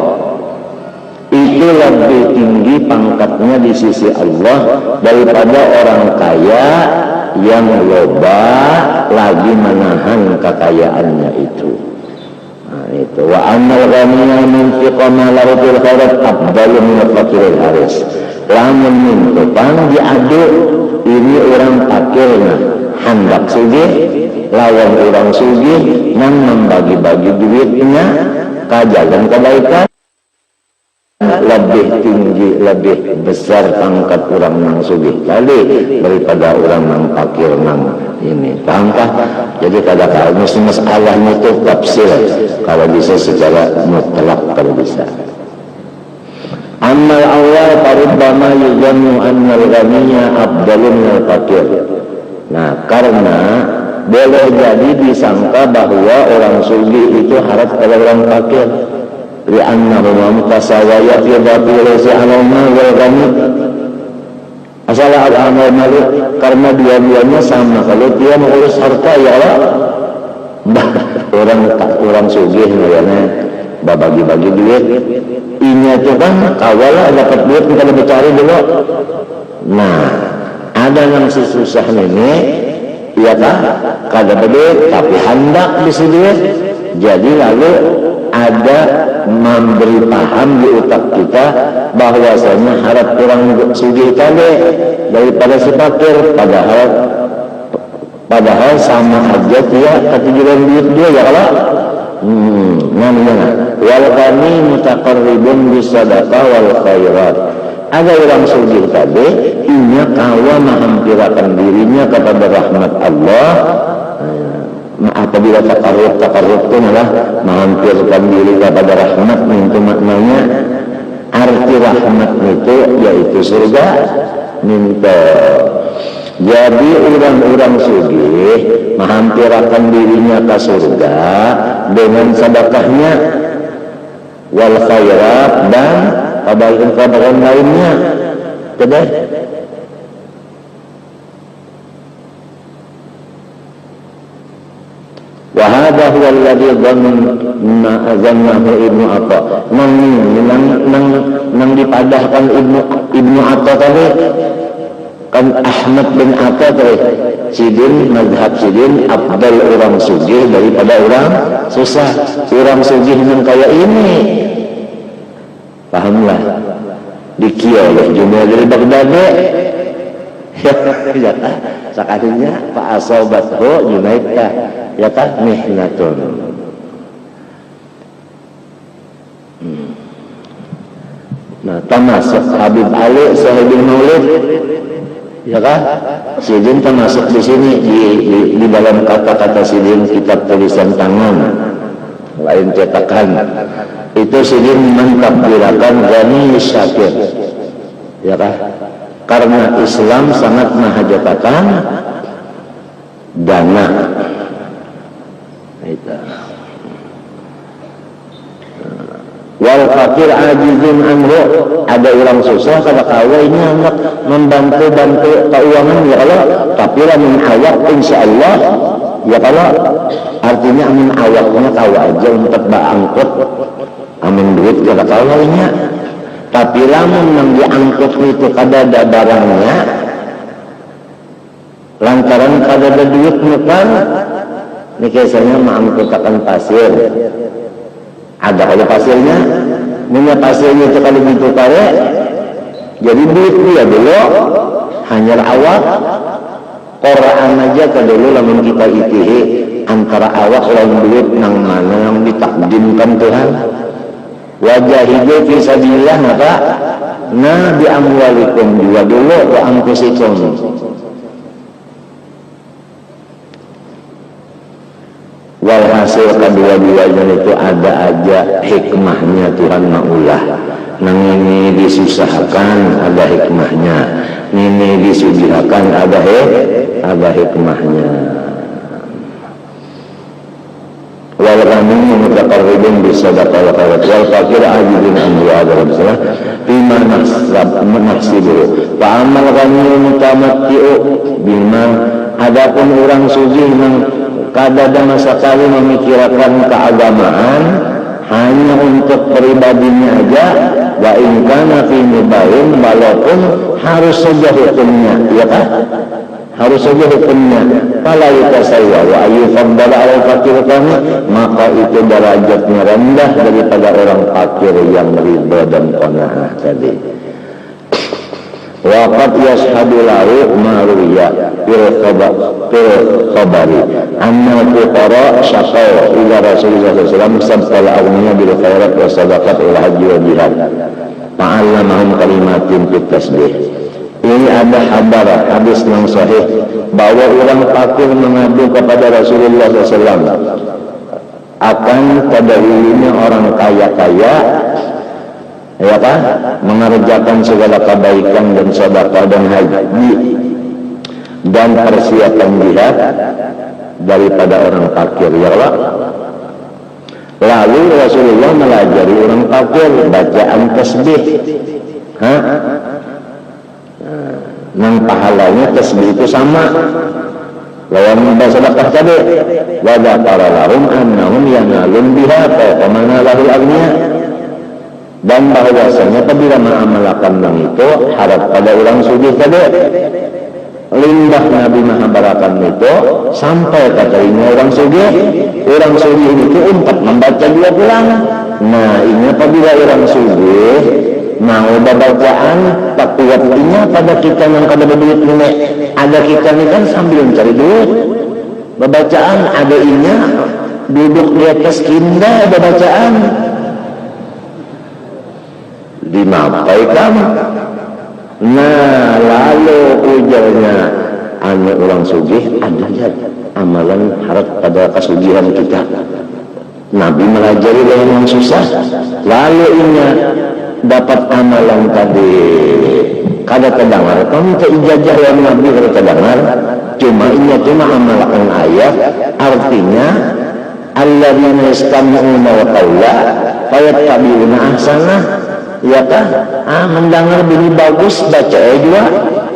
itu lebih tinggi pangkatnya di sisi Allah daripada orang kaya yang loba lagi menahan kekayaannya itu. Nah, itu wa annal ghaniyya munfiqa malahu fil khairat afdalu min al-fakiril haris. Lamun mintupan diadu ini orang fakirnya hendak sugih lawan orang sugih yang membagi-bagi duitnya ke jalan kebaikan lebih tinggi, lebih besar pangkat orang yang sugih kali daripada orang yang fakir yang ini. Pangkat jadi kadang-kadang mesti masalahnya itu tafsir kalau bisa secara mutlak kalau bisa. Amal awal parubbama yuzannu annal ghaniyya afdalu minal fakir. Nah, karena boleh jadi disangka bahwa orang sugih itu harap pada orang fakir. Li'annahu mutasawaya fi batilisi alama wal ghani. Asal al-amal malu karena dua-duanya sama. Kalau dia mengurus harta ya Allah. Orang sugih namanya bagi-bagi duit. Ini itu kan kawalah dapat duit kita dicari dulu. Nah, ada yang susah ini, iya kan? Kada duit tapi hendak bisi duit. Jadi lalu ada memberi paham di otak kita bahwasanya harap kurang sugih tadi daripada si fakir, padahal sama aja dia ketujuan duit dia ya Allah. Namanya wal kami mutaqarribun bisadaqah wal khairat. Ada orang sugih tadi inya kawa menghampirakan dirinya kepada rahmat Allah. Apabila takarrub itu adalah menghampirkan diri kepada rahmat, itu maknanya arti rahmat itu yaitu surga minta. Jadi orang-orang sugih menghampirkan dirinya ke surga dengan sedekahnya wal khairat dan kebaikan-kebaikan lainnya. Tidak. Wahada huwa alladhi dhannahu Ibnu Atha. Nang dipadahkan Ibnu Atha tadi kan Ahmad bin Atha tadi. Sidin mazhab Sidin afdal orang sugih daripada orang susah. Orang sugih yang kayak ini. Pahamlah. Dikiau oleh Junaid dari Baghdad. Ya kan? Sakalinya Pak Asobatho Junaid ya kan mihnatun. Nah, termasuk Habib Ali Sahibul Maulid, ya kan? Sidin termasuk di sini di dalam kata-kata Sidin kitab tulisan tangan, lain cetakan. Itu Sidin mentakbirakan Ghani Syakir, ya kan? Karena Islam sangat menghajatkan dana. Wal fakir ajizun anhu, ada orang susah kada kawainya hendak membantu keuangan ya Allah, tapi lah min awak insyaallah ya Allah, artinya amin awaknya tahu aja untuk baangkut amin duit kada kawainya, tapi lamun yang diangkut itu kada ada barangnya lantaran kada ada duit bukan. Ini kisahnya mengangkutakan pasir. Ada kalau pasirnya, minyak pasirnya itu kalau ditukar Jadi duit dia dulu hanya awak Quran aja ke dulu lamun kita itihi antara awak lawan duit nang mana yang ditakdimkan Tuhan. Wajahidu fi sabilillah maka na bi amwalikum juga dulu wa anfusikum. Walhasil kedua-duanya itu ada aja hikmahnya Tuhan maulah. Nang ini disusahkan ada hikmahnya, ini disugihakan ada hikmahnya. Wal ghani mutaqarribun bisadaqah wal khairat wal faqir ajibun an yu'adha bisalah bima nahsibu fa amal ghani mutamatti'u bima adapun orang sugih nang kadada masa kali memikirkan keagamaan hanya untuk pribadinya aja, wa in kana fi mubahin, walaupun harus saja hukumnya, ya kan? Harus saja hukumnya. Fala yutasawwa wa ayyufaddala al fakir kami, maka itu derajatnya rendah daripada orang fakir yang ridha dan qanaah tadi. Waqad yashhadu lahu ma ruya fil khabari anna fuqara syaqaw ila Rasulullah sallallahu alaihi wasallam sabtal aghniya bil khairat wa sadaqat wal hajji wa jihad ta'allamahum kalimatin fit tasbih. Ini ada kabar hadis yang sahih bahwa orang fakir mengadu kepada Rasulullah SAW akan kedahulunya orang kaya-kaya, ya kan, mengerjakan segala kebaikan dan sedekah dan haji dan persiapan jihad daripada orang fakir, ya Allah. Lalu Rasulullah melajari orang fakir bacaan tasbih, nang pahalanya tasbih itu sama lawan membaca sedekah tadi. Wa dzakara lahum annahum yanalun biha fa manalahul aghniya, dan bahwasanya apabila mengamalkan yang itu harap pada orang sugih tadi limbah Nabi Mahabarakan itu sampai katanya orang sugih itu untuk membaca dua pulang. Nah ini apabila orang sugih mau bacaan tak kuatnya pada kita yang kada berduit ini, ada kita ini kan sambil mencari duit bacaan ada inya duduk di atas kinda ada bacaan dimampaikan. Nah lalu ujarnya anu orang sugih ada amalan harap pada kesugihan kita. Nabi melajari dengan yang susah, lalu inya dapat amalan tadi kada terdengar. Kau minta ijazah yang Nabi kada terdengar, cuma amalkan ayat artinya alladzina yastami'una al-qawla fayattabi'una ahsanah, ya kan? Mendengar bunyi bagus baca juga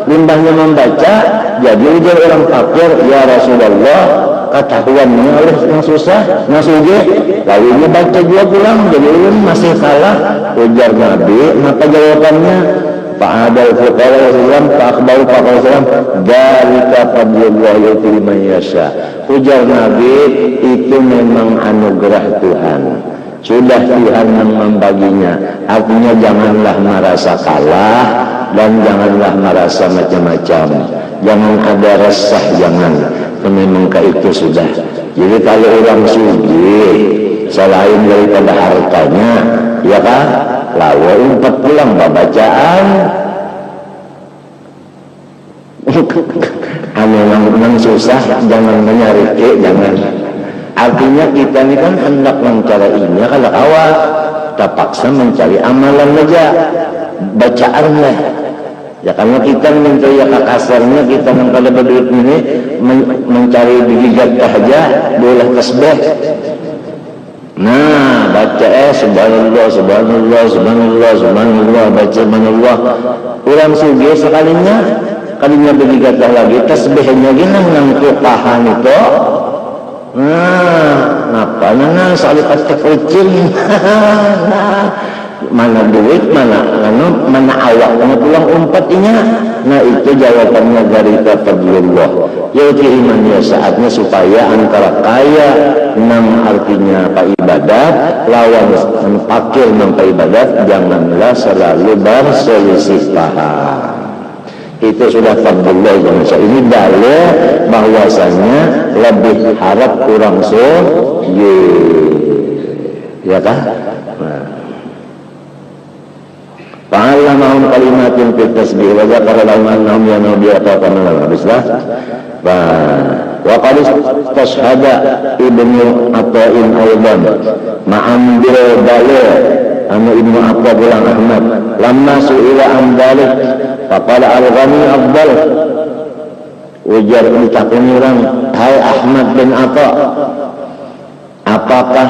limbahnya membaca. Jadi ujar orang fakir, ya Rasulullah ketahuannya oleh yang susah nasuge lalu ini baca juga pulang jadi masih kalah. Ujar Nabi, maka jawabannya fa'adal fuqara Rasulullah fa'akbaru fa'akbaru Rasulullah dalika fadlullah yu'ti man yasha. Ujar Nabi, itu memang anugerah Tuhan, sudah Tuhan yang membaginya. Artinya janganlah merasa kalah dan janganlah merasa macam-macam, jangan ada resah, jangan. Memang itu sudah. Jadi kalau orang sugih selain daripada hartanya, ya kan, lalu umpat pulang bacaan memang susah, jangan menyariki, jangan. Artinya kita ini kan hendak mencarinya kalau awal terpaksa mencari amalan aja bacaannya. Ya karena kita mencari kasarnya kita yang kalau berduit ini mencari digigat aja boleh tasbih. Nah baca subhanallah subhanallah subhanallah subhanallah, baca subhanallah. Orang sugih sekalinya digigat lagi tasbihnya gini nang tukahan itu. Napa nana salih kecil. Mana duit mana awak pulang umpatnya, Nah itu jawabannya dari fadlullah. Yu'tihi man saatnya supaya antara kaya nang artinya pak ibadat lawan fakir nang pak ibadat janganlah selalu berselisih paham. Itu sudah fadlullah Indonesia. Ini dalil bahwasanya lebih harap kurang ya kan? Fa'allamahum kalimatin fit tasbih wa dzakara lahum annahum yanubiyya ta'ala habislah. Wa qad istashhada Ibnu Atha'in aidan ma'ambil dalil anu Ibnu Ath'a bulan Ahmad lamma su'ila an dzalik faqala al-ghani afdal. Ujar ucapin orang, hai Ahmad bin Ath'a, apakah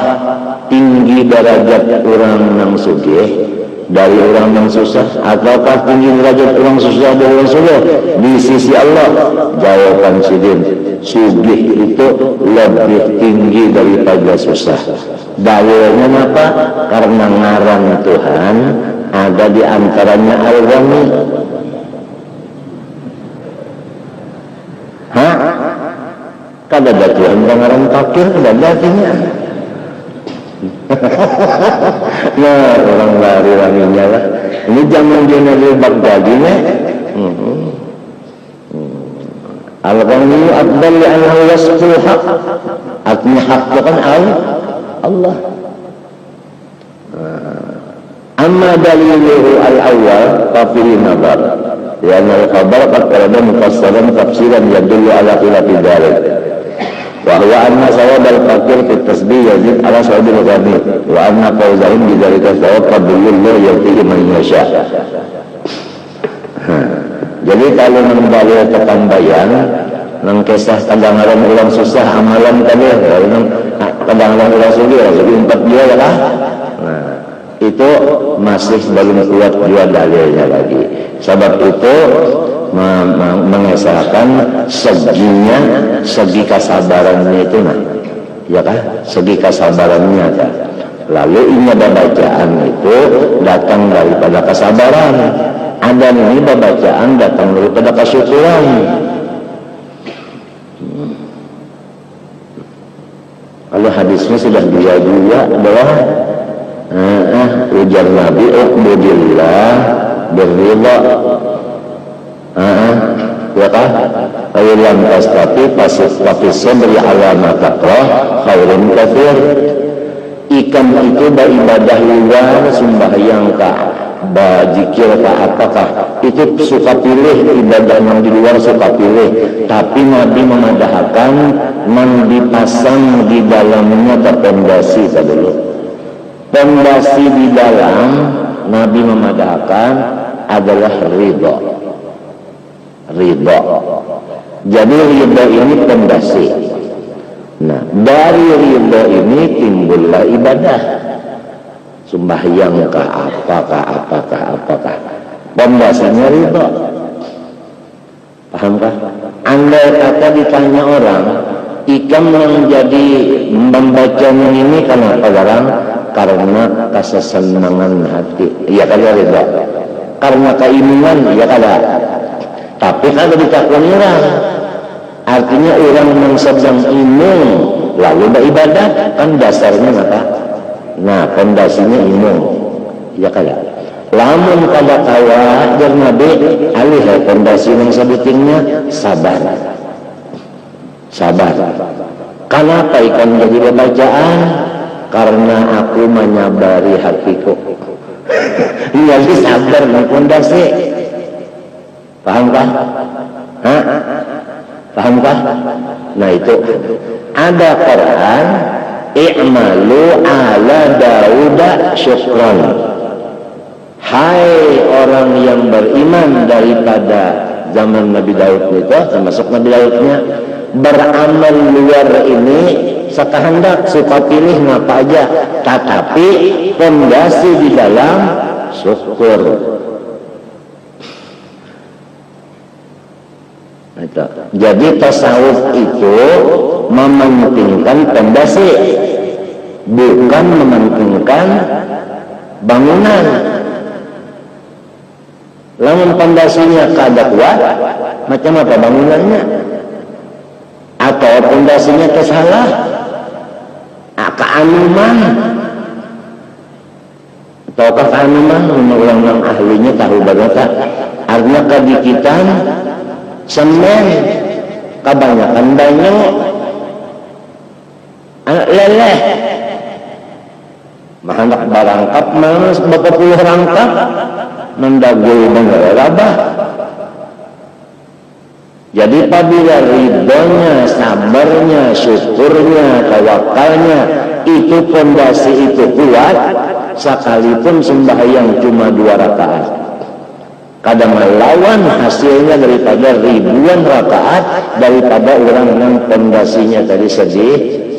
tinggi derajat orang yang sugih dari orang yang susah, ataukah tinggi derajat orang susah dari orang sugih di sisi Allah? Jawaban sidin, sugih itu lebih tinggi daripada susah. Dalilnya apa? Karena ngaran Tuhan ada di antaranya Al-Ghani. Kada ada Tuhan ngaran fakir, kada ada artinya. Nah, orang lari-larinya lah. Ini zaman dia Nabi Baghdadinya. Al-Ghani afdal li'annahu yasful haq. Artinya hak itu kan Allah. Amma daliluhu al-awwal fafihi nazar. Lianna al-khabar qad warada mufassalan tafsiran yadullu ala khilafi dzalik. Wa huwa anna sawab al-fakir fi tasbih yazid ala sawabil ghani wa anna fawzahum bidzalika sawab fadlullah yu'tihi man yasha. Jadi kalau membalik tekan bayan nang kisah kadang-kadang orang susah amalan tadi kadang-kadang orang sugih empat dia ya lah. Nah, itu masih belum kuat dua dalilnya lagi. Sebab itu mengesahkan segi kesabarannya itu nah, ya kan? Segi kesabarannya kan. Lalu ini ada bacaan itu datang daripada kesabaran. Ada ini bacaan datang daripada kesyukuran. Kalau hadisnya sudah dua adalah ujar Nabi uqbudillah birridha. Ya kan? Awilam astati fasifati sabri ala ma taqra khairun katsir. Ikan itu beribadah luar sembahyang zikir apakah itu suka pilih ibadah yang di luar suka pilih, tapi Nabi memadahkan yang dipasang di dalamnya terpondasi dulu. Pondasi di dalam Nabi memadahkan adalah ridha. Jadi ridha ini pondasi. Nah, dari ridha ini timbullah ibadah. Sembahyang apakah pondasinya ridha. Pahamkah? Andai kata ditanya orang, ikan yang jadi membacanya ini kenapa orang? Karena kesenangan hati. Iya kada ridha. Karena keimanan, ya kada. Tapi kada ditakwan orang. Artinya orang yang sedang imun lalu beribadah kan dasarnya apa? Nah, pondasinya imun, ya kada. Lamun kada kawa jar Nabi alih pondasi yang sebutingnya sabar. Kenapa ikan jadi bacaan? Karena aku menyabari hatiku. Jadi sabar di pondasi. Pahamkah? Pahamkah? Nah itu ada Quran. I'malu ala Dauda syukran. Hai orang yang beriman daripada zaman Nabi Daud itu, termasuk Nabi Daudnya, beramal luar ini sekehendak suka pilih ngapa aja, tetapi pondasi di dalam syukur. Jadi tasawuf itu mementingkan pondasi, bukan mementingkan bangunan. Lamun pondasinya kada kuat, macam apa bangunannya? Atau pondasinya kesalah? Keanuman? Ataukah keanuman? Ulang-ulang ahlinya tahu bagata. Artinya kadikitan, semen, kebanyakan banyak, leleh. Mahanak barangkap, mas bapak puluh rangkap, mendagui mengerabah. Jadi apabila ridhonya, sabarnya, syukurnya, tawakalnya, itu fondasi itu kuat, sekalipun sembahyang cuma 2 rakaat. Kadang melawan hasilnya daripada ribuan rakaat, daripada orang yang fondasinya tadi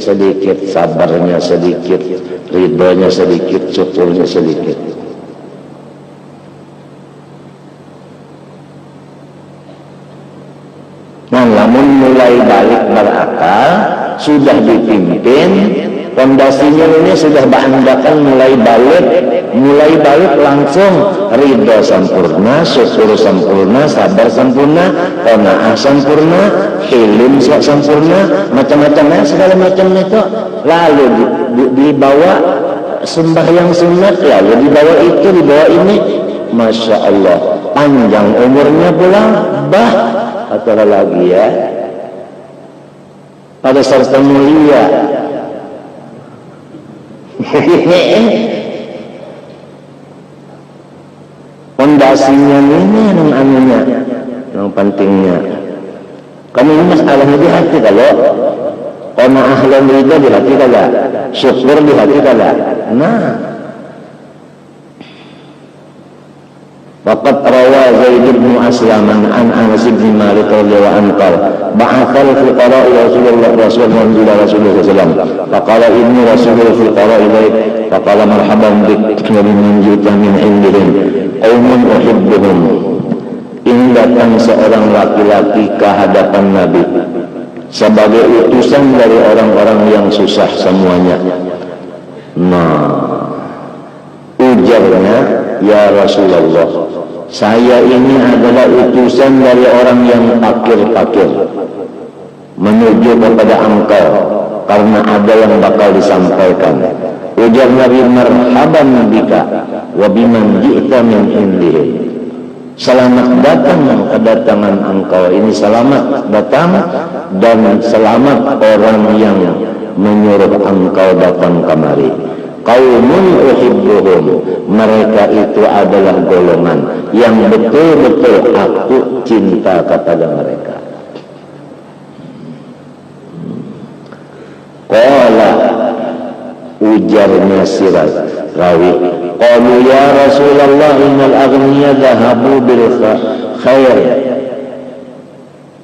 sedikit, sabarnya sedikit, ridhonya sedikit, syukurnya sedikit. Nah, namun mulai balik berakal, sudah dipimpin, fondasinya ini sudah bahandakan mulai balik langsung ridho sampurna, syukur sampurna, sabar sampurna, qanaah sampurna, hilim sampurna, macam-macamnya segala macam itu. Lalu dibawa sembahyang sunat, lalu dibawa ini, masya Allah, panjang umurnya pulang, atau lagi ya, pada serta mulia. Pondasinya ini yang anunya, yang pentingnya. Kamu ini masalahnya di hati kalau qanaah dan ridho di hati kalau, syukur di hati kalau. Nah, waqad rawa Zaid bin Aslam an Anas bin Malik radhiyallahu anhu qala ba'athal fuqara Rasulullah sallallahu alaihi wasallam faqala inni rasulul fuqara ilaik faqala marhaban bik wa biman ji'ta min indihim qaumun uhibbuhum. Ini datang seorang laki-laki ke hadapan Nabi sebagai utusan dari orang-orang yang susah semuanya. Nah, ujarnya, ya Rasulullah, saya ini adalah utusan dari orang yang fakir-fakir menuju kepada engkau karena ada yang bakal disampaikan. Ujar Nabi, marhaban bika wa biman ji'ta min indihim. Selamat datang kedatangan engkau ini, selamat datang dan selamat orang yang menyuruh engkau datang kemari. Qaumun uhibbuhum, mereka itu adalah golongan yang betul-betul aku cinta kepada mereka. Qala, ujarnya si rawi, qalu ya Rasulullah innal aghniya dhahabu bil khair,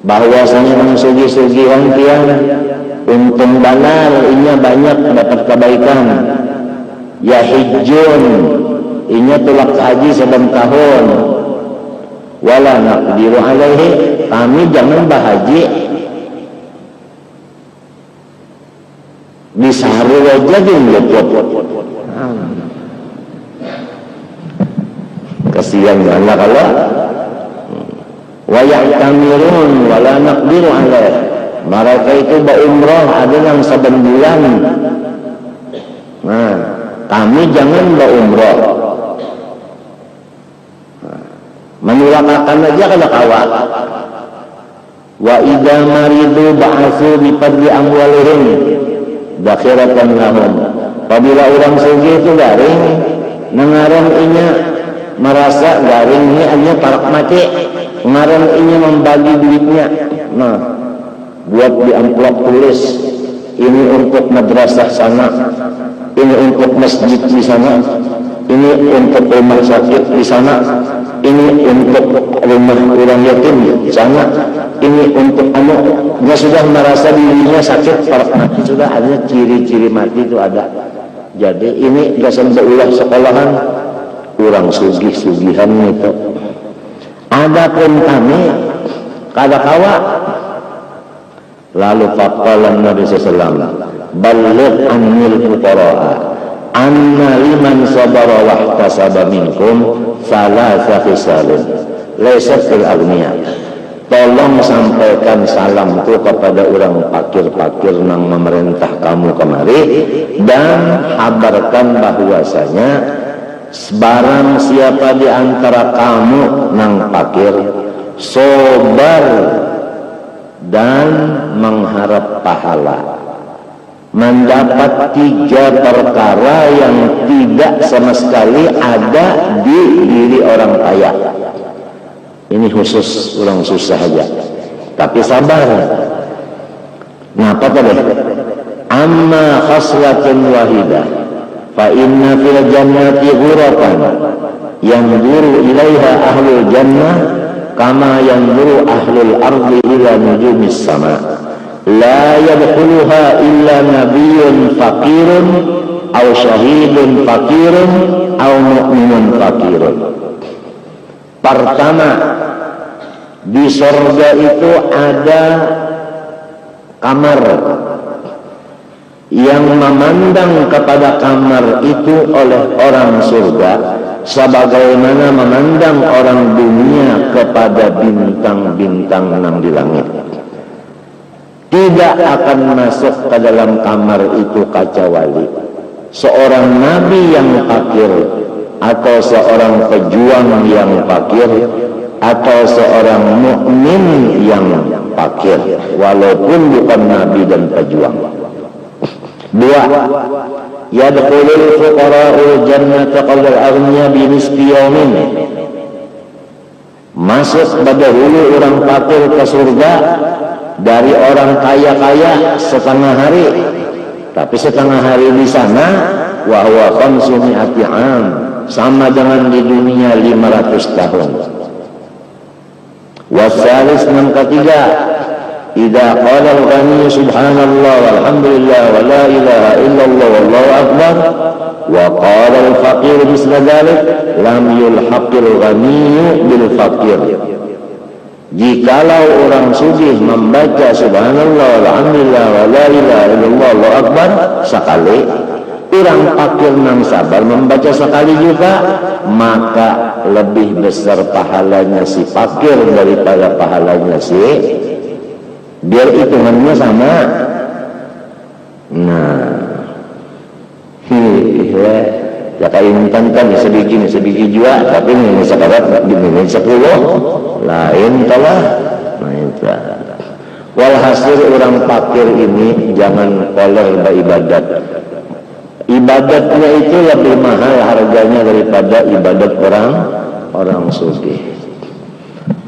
bahwasanya yang sugi-sugihan tiang untung banar, inya banyak dapat kebaikan. Ya hijjun, inya tulak haji saban tahun. Wala naqdiru alaihi, kami jangan bahaji disaru aja gitu. Kasihan mana kalau wa ya'tamirun wala naqdiru alaihi, mereka itu berumrah ada yang saban bulan. Nah, kami jangan berumrah, menulakakan aja kada kawat. Wa idza maridu ba'atsu bi fadli amwalihim dakhiratan lahum. Apabila orang sugih itu garing nangaran inya merasa garing ini hanya parak mati, ngaran inya membagi duitnya. Nah, buat di amplop tulis ini untuk madrasah sana, ini untuk masjid di sana, ini untuk rumah sakit di sana, ini untuk rumah orang yatim di sana, ini untuk dia sudah merasa dirinya sakit parah mati, sudah ada ciri-ciri mati itu ada. Jadi ini gasan berulah sekolahan kurang sugih-sugihan itu. Adapun kami kada kawa. Lalu faqala Nabi sallallahu alaihi wasallam, balligh anil fuqara, anna liman sabara wahtasaba minkum salasa khisalun laysat fil aghniya. Tolong sampaikan salamku kepada orang fakir-fakir nang memerintah kamu kemari, dan kabarkan bahwasanya barang siapa di antara kamu nang fakir sobar dan mengharap pahala, mendapat 3 perkara yang tidak sama sekali ada di diri orang kaya. Ini khusus orang susah aja, tapi sabar. Napa tadi? Amma khaslatun wahidah fa inna fil jannati ghurafan yanzuru ilaiha ahlul jannah kama yanzuru ahlul ardi ila nujumis sama. La yadkhuluha illa nabiyyun faqirun aw syahidun faqirun aw mu'minun faqirun. Pertama, di surga itu ada kamar yang memandang kepada kamar itu oleh orang surga sebagaimana memandang orang dunia kepada bintang-bintang yang di langit. Tidak akan masuk ke dalam kamar itu kecuali seorang nabi yang fakir, atau seorang pejuang yang fakir, atau seorang mukmin yang fakir, walaupun bukan nabi dan pejuang. 2. Yadkhulul fuqara'ul jannata qabla al-aghniya bi nisfi yawmin. Masuk berdahulu orang fakir ke surga dari orang kaya-kaya setengah hari, tapi setengah hari di sana wa huwa 500 am, sama dengan di dunia 500 tahun. Wasalis yang ketiga, idza qala al-ghani subhanallah walhamdulillah wa la ilaha illallah wallahu akbar wa qala al-faqir misla dzalik lam yulhaqil ghani bil faqir. Jikalau orang sugih membaca subhanallah walhamdulillah wa la ilaha illallah wallahu akbar sekali, orang fakir nang sabar membaca sekali juga, maka lebih besar pahalanya si fakir daripada pahalanya si, biar hitungannya sama. Nah, ya kayak intan kan sedikit juga, tapi ini sekarang ini 10 lain telah. Nah itu. Walhasil orang fakir ini jangan koler beribadat. Ibadatnya itu lebih mahal harganya daripada ibadat orang sugih.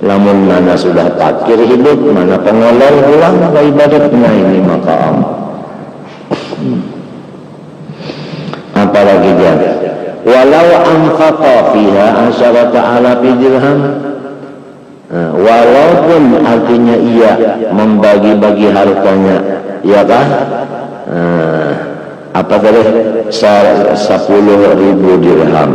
Lamun mana sudah fakir hidup, mana pengolor pulang ke ibadatnya, ini maka apalagi dia walau anfaqa fiha 10,000 dirham, walaupun artinya ia membagi-bagi hartanya, ya kan, apa tadi 10.000 dirham.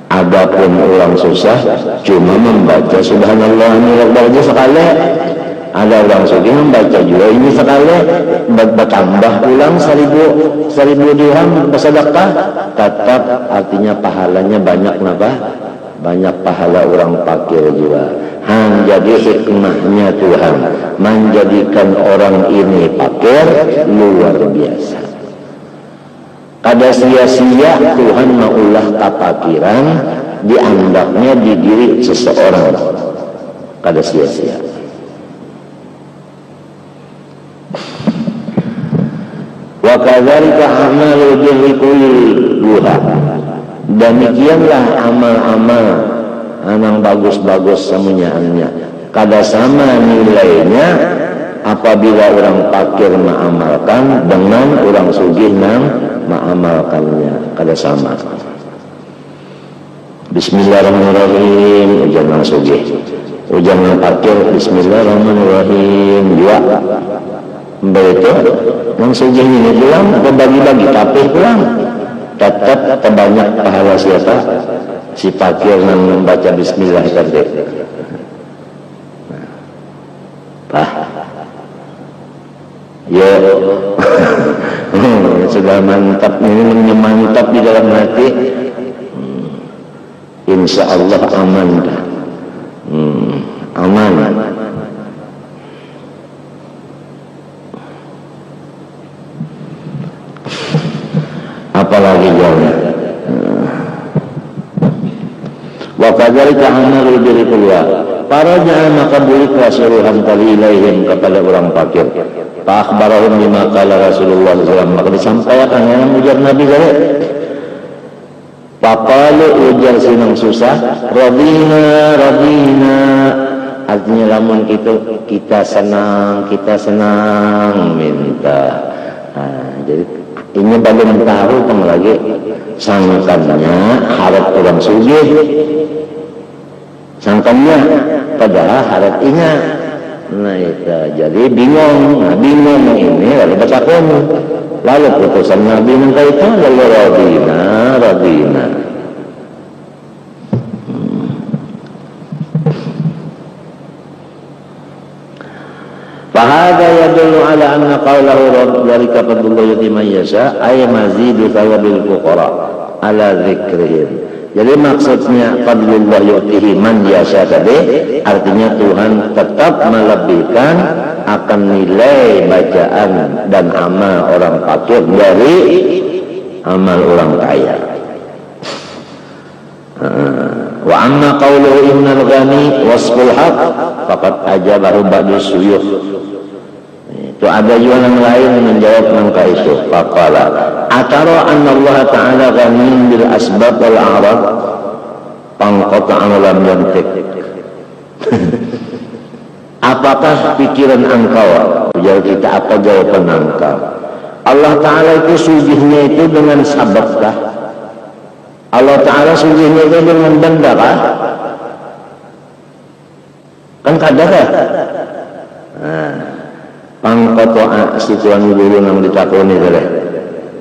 Adapun orang susah cuma membaca subhanallah ini sekali, ada orang sugih membaca juga ini sekali, bertambah ulang 1.000 dirham bersedekah, tetap artinya pahalanya banyak. Kenapa? Banyak pahala orang fakir juga. Jadi hikmahnya Tuhan menjadikan orang ini fakir luar biasa. Kada sia-sia Tuhan maulah kefakiran diandaknya di diri seseorang. Kada sia-sia. Wa kadzalika a'malul birri kulluha. Demikianlah amal-amal yang bagus-bagus semuanya. Kada sama nilainya apabila orang fakir mengamalkan dengan orang sugih yang mengamalkannya, kada sama. Bismillahirrahmanirrahim, ujian yang sugih, ujian yang fakir, bismillahirrahmanirrahim juga. Begitu, yang sugih ini pulang, berbagi-bagi, tapi pulang tetap terbanyak pahala siapa? Si fakir yang membaca bismillah tadi. Ya, sudah mantap ini mantap di dalam hati. Insya Allah aman dah. Aman. Apalagi jauhnya. Wa kadzalika amalu bil qulwa. Para jamaah maka berikan suruhan kali ilaihim kepada orang fakir. Fa akhbarahum bima qala Rasulullah sallallahu alaihi wasallam. Maka disampaikan yang ujar Nabi saya. Faqalu ujar sinang susah, radina. Artinya lamun kita senang minta. Jadi ini belum tahu kan lagi sangkannya harap orang sugih. Sangkannya padahal harap ingat. Nah itu jadi bingung ini lalu baca kono. Lalu putusan Nabi mengkaitan lalu radina. Fahada yadullu ala anna qawlahu dzalika fadlullah yuti man yasha ay mazidu thawabil fuqara ala dzikrihim. Jadi maksudnya fadlullah yutihi man yasha tadi artinya Tuhan tetap melebihkan akan nilai bacaan dan amal orang fakir dari amal orang kaya. Wa amma qawluhu innal ghani wasful haq faqad ajabahu ba'du suyukh. Itu ada juga yang lain yang menjawab angka itu. Faqala atara anna Allah ta'ala ghaniyun bil asbab wal a'rad panqata'an lam yantik. Apakah pikiran engkau? Jawab kita apa jawaban engkau? Allah Ta'ala itu sujihnya itu dengan sababkah? Allah Ta'ala sujihnya itu dengan bendakah? Kan kadang kan? Pangkotoa situan dulu yang ditakuni tadi.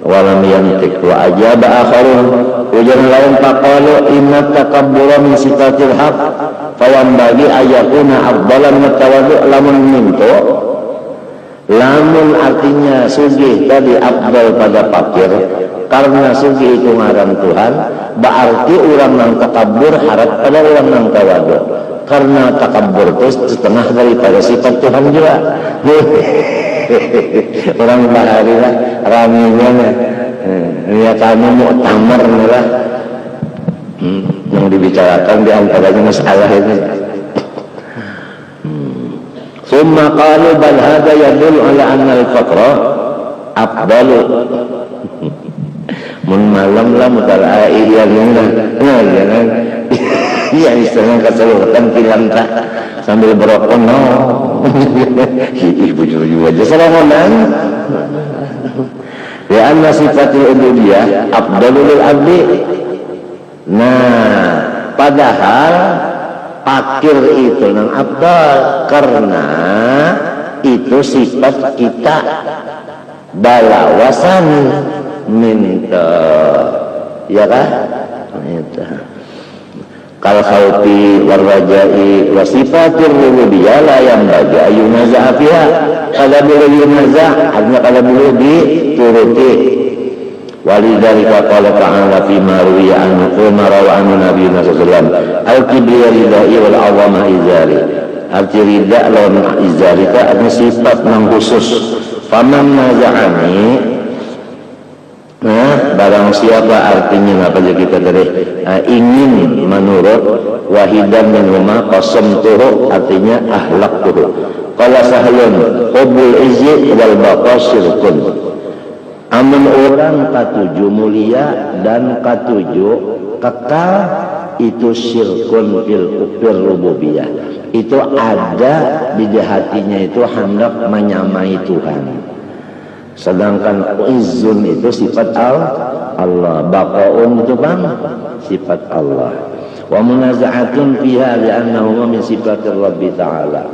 Walam yantik wa ajaba akharun. Ujar lain faqalu inna takabbura min sifatil haq fayan bagi ayakuna afdalan mutawaddu lamun minto. Lamun artinya sugih tadi afdal pada fakir karena sugih itu ngaran Tuhan, berarti orang yang takabur harap pada orang yang tawadhu. Karena takabur itu setengah daripada sifat Tuhan juga. Orang bahari lah raminya lihat kamu muktamar lah yang dibicarakan di antaranya masalah ini. Summa qalu bal hadha yadullu ala anna al-faqra afdalu. Mun malam lah mutala'a iyalina. Nah, jangan. Iya, istilahnya keseluruhan film tak sambil berokok no. Ibu juga aja salaman. Ya anna sifatul ubudiyah afdalul abdi. Nah, padahal fakir itu yang afdal karena itu sifat kita balawasan minta ya kan minta kal khawfi warwajai wasifatir rububiyah la yang bagi ayunaza fiha kalau boleh yunaza artinya kalau boleh dituruti walidzalika qala ta'ala fi ma ruwiya anhu ma rawa anhu Nabi sallallahu al-kibriya ridai wal awama izari arti rida lawan izari itu artinya sifat yang khusus faman naza'ani. Nah, barang siapa artinya apa aja kita dari ingin menurut wahidan min huma qasam tuhu artinya ahlak tuhu. Qala sahlun hubul izzi wal baqa syirkun. Amun orang katujuh mulia dan katujuh kekal itu syirkun fil rububiyah. Itu ada di hatinya itu hendak menyamai Tuhan. Sedangkan izzun itu sifat Allah, baqaun itu bang sifat Allah. Wa munaza'atun fiha li'annahu min sifatir Rabbi ta'ala.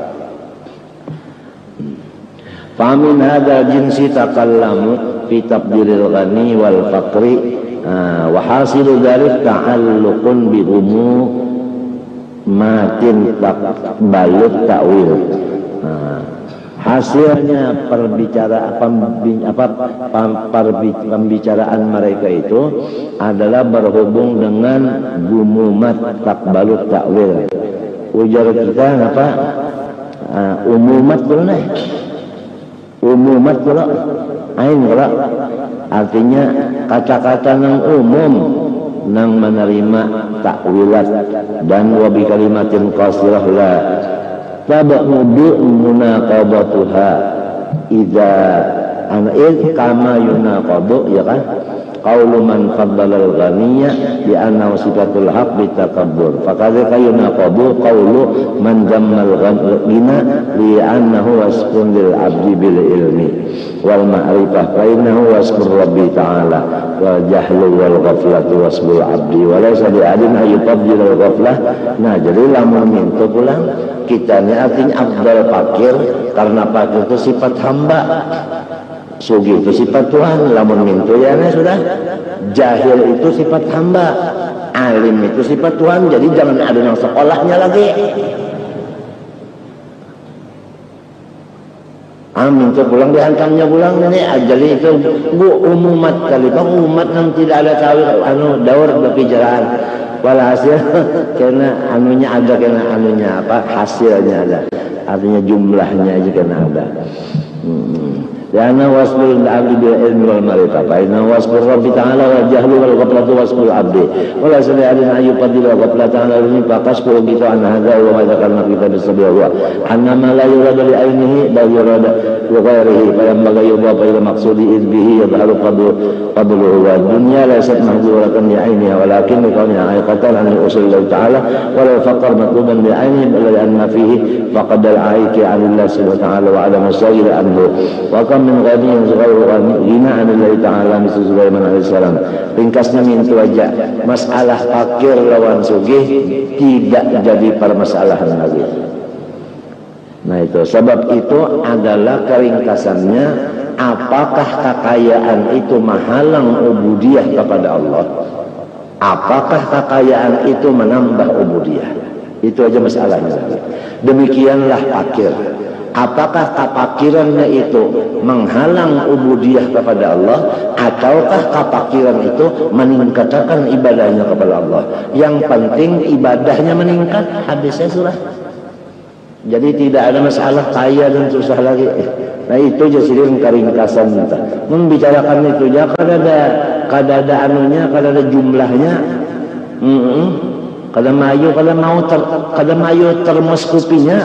Fa min hadha jinsi takallamu fi tabdiril ghani wal faqri wa hasilu dzalik ta'alluqun bi matin balut ta'wil. Hasilnya pembicaraan mereka itu adalah berhubung dengan gumumat takbalut takwil. Ujar kita apa? Umumat dulu nih. Umumat dulu. Ain dulu. Artinya kata-kata yang umum nang menerima takwilat dan wabi kalimatin qasirah la tabu'u munaqabatuha idza kama yunaqabu, ya kan, qaulu man faddala al-ghaniyya bi anna sifatul haqq bi takabbur fakadzalika yunaqabu qaulu man jammal ghina li annahu wasfun lil abdi bil ilmi wal ma'rifah fa innahu wasfur rabbi ta'ala wa jahlu wal ghaflatu wasful abdi wa laysa bi adin ayutabdil al ghaflah. Nah, jadi lamun mintu pulang kitanya artinya afdal fakir karena fakir itu sifat hamba, sugi itu sifat Tuhan. Lamun mintu ya sudah, jahil itu sifat hamba, alim itu sifat Tuhan. Jadi jangan ada yang sekolahnya lagi. Amin tuh pulang dihantamnya pulang ini ajali itu bu umumat kali bang umat yang tidak ada tahu daur berpikiran walhasil karena anunya ada karena anunya apa hasilnya ada artinya jumlahnya aja karena ada. Karena wasful abdi bil ilmi wal ma'rifah fa inna wasfur rabbi ta'ala wal jahlu wal ghaflatu wasful abdi wala sa'alin ayyuqadil wal ghaflatu ta'ala ini faqasqul kita an hadza wa ma dzakarna kita bisabiha anna ma la yuradu li ainihi bal yuradu li ghairihi fa yamma yudhafu ila maqsudi idbihi yadharu qadruhu wa dunya laysat mahzuratan li ainiha walakin kaunha haqiqatan an usul Allah ta'ala wala faqar matluban li ainihi bal anna fihi faqad al-aiki 'ala Allah subhanahu wa ta'ala wa 'ala masail anhu wa min ghaniyin ghairu ghina anillahi ta'ala misal Sulaiman alaihissalam. Ringkasnya mintu aja masalah fakir lawan sugih tidak jadi permasalahan lagi. Nah itu sebab itu adalah keringkasannya, apakah kekayaan itu menghalang ubudiyah kepada Allah, apakah kekayaan itu menambah ubudiyah. Itu aja masalahnya. Demikianlah fakir. Apakah kefakirannya itu menghalang ubudiyah kepada Allah, ataukah kefakiran itu meningkatkan ibadahnya kepada Allah? Yang penting ibadahnya meningkat, habisnya surah. Jadi tidak ada masalah kaya dan susah lagi. Nah itu jadi keringkasan kita. Membicarakan itu ya kada ada anunya, kada ada jumlahnya. Kada mayu termos kupinya.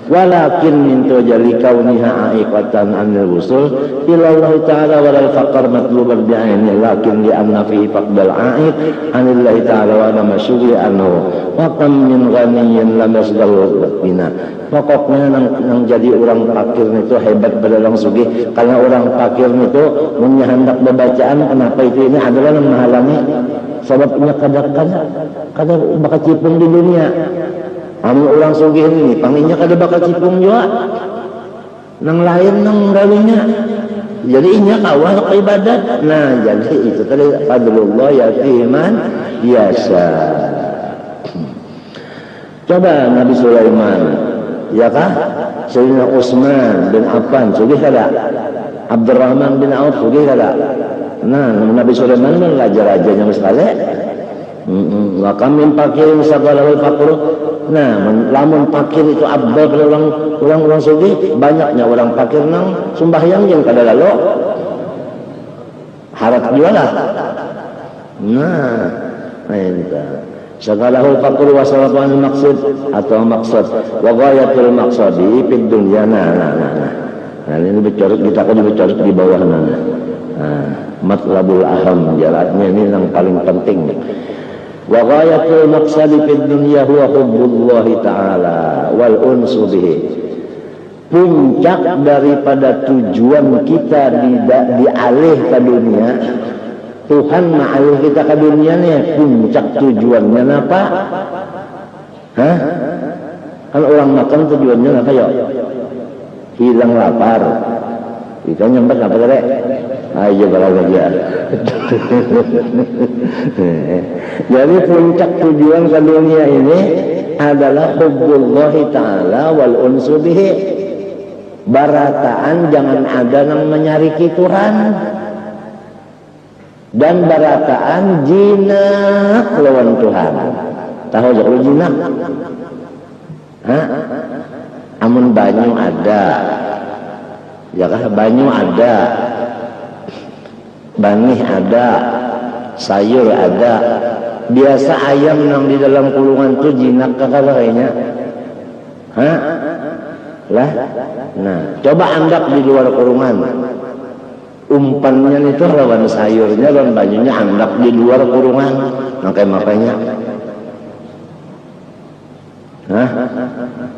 Walakin mintu jali kauniha aiqatan anil wusul ila Allah ta'ala walal faqar matluban bi'aini lakin li anna fihi faqdal a'id anillahi ta'ala wa ana masyuri anhu wa kam min ghaniyyin lam yasdahu bina. Pokoknya yang jadi orang fakir itu hebat pada orang sugih, karena orang fakir itu punya hendak bacaan. Kenapa itu ini adalah yang menghalangi sebabnya kadang bakal cipung di dunia. Amun orang sugih ini panginya kada bakal cipung juga nang lain nang gawinya, jadi inya kawal ke ibadat. Nah jadi itu tadi fadlullah ya'ti man yasha. Coba Nabi Sulaiman, ya kah? Sayyidina Utsman bin Affan sugih kada? Abdurrahman bin Auf sugih kada? Nah Nabi Sulaiman kan raja-rajanya sekali. Wa kam min fakirin sagalahul faqru. Nah, lamun fakir itu abdal pada orang sugih, banyaknya orang fakir nang sembahyang yang kada lalu harap jualah. Nah, itu sagalahul faqru wa salafanul maqsud atau maksud wa ghayatul maqsadi fid dunya. Nah ini bicara kita kan bicara di bawah mana. Matlabul aham, jalannya ini yang paling penting. Wa ghayatul maqsadi fid dunya huwa hubbullah ta'ala wal unsu bihi. Puncak daripada tujuan kita dialih ke dunia, Tuhan ma'alih kita ke dunia nih, puncak tujuannya apa? Hah? Kalau orang makan tujuannya apa ya? Hilang lapar. Kita nyampe apa kira? Ayo kalau aja. Jadi puncak tujuan ke dunia ini adalah hubbullahi ta'ala wal unsu bihi. Barataan jangan ada yang menyariki Tuhan. Dan barataan jinak lawan Tuhan. Tahu jak lu jinak? Hah? Amun banyu ada. Ya kah banyu ada. Banih ada. Sayur ada. Biasa ayam yang di dalam kurungan tuh jinak kakak kayaknya. Hah? Lah. Nah, coba andak di luar kurungan. Umpannya itu lawan sayurnya dan banyunya andak di luar kurungan. Makanya. Hah?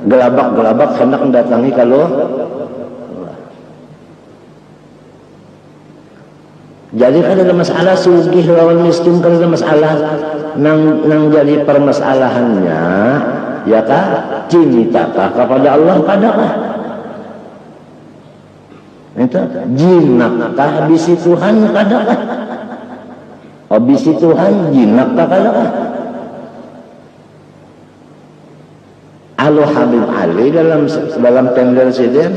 Gelabak hendak mendatangi kalau jadi kan ada masalah sugih lawan miskin, kan ada masalah nang jadi permasalahannya ya kah cinta kah kepada Allah kadakah itu jinak kah bisi Tuhan kadakah bisi Tuhan jinak kah kadakah. Al Habib Ali dalam tender siden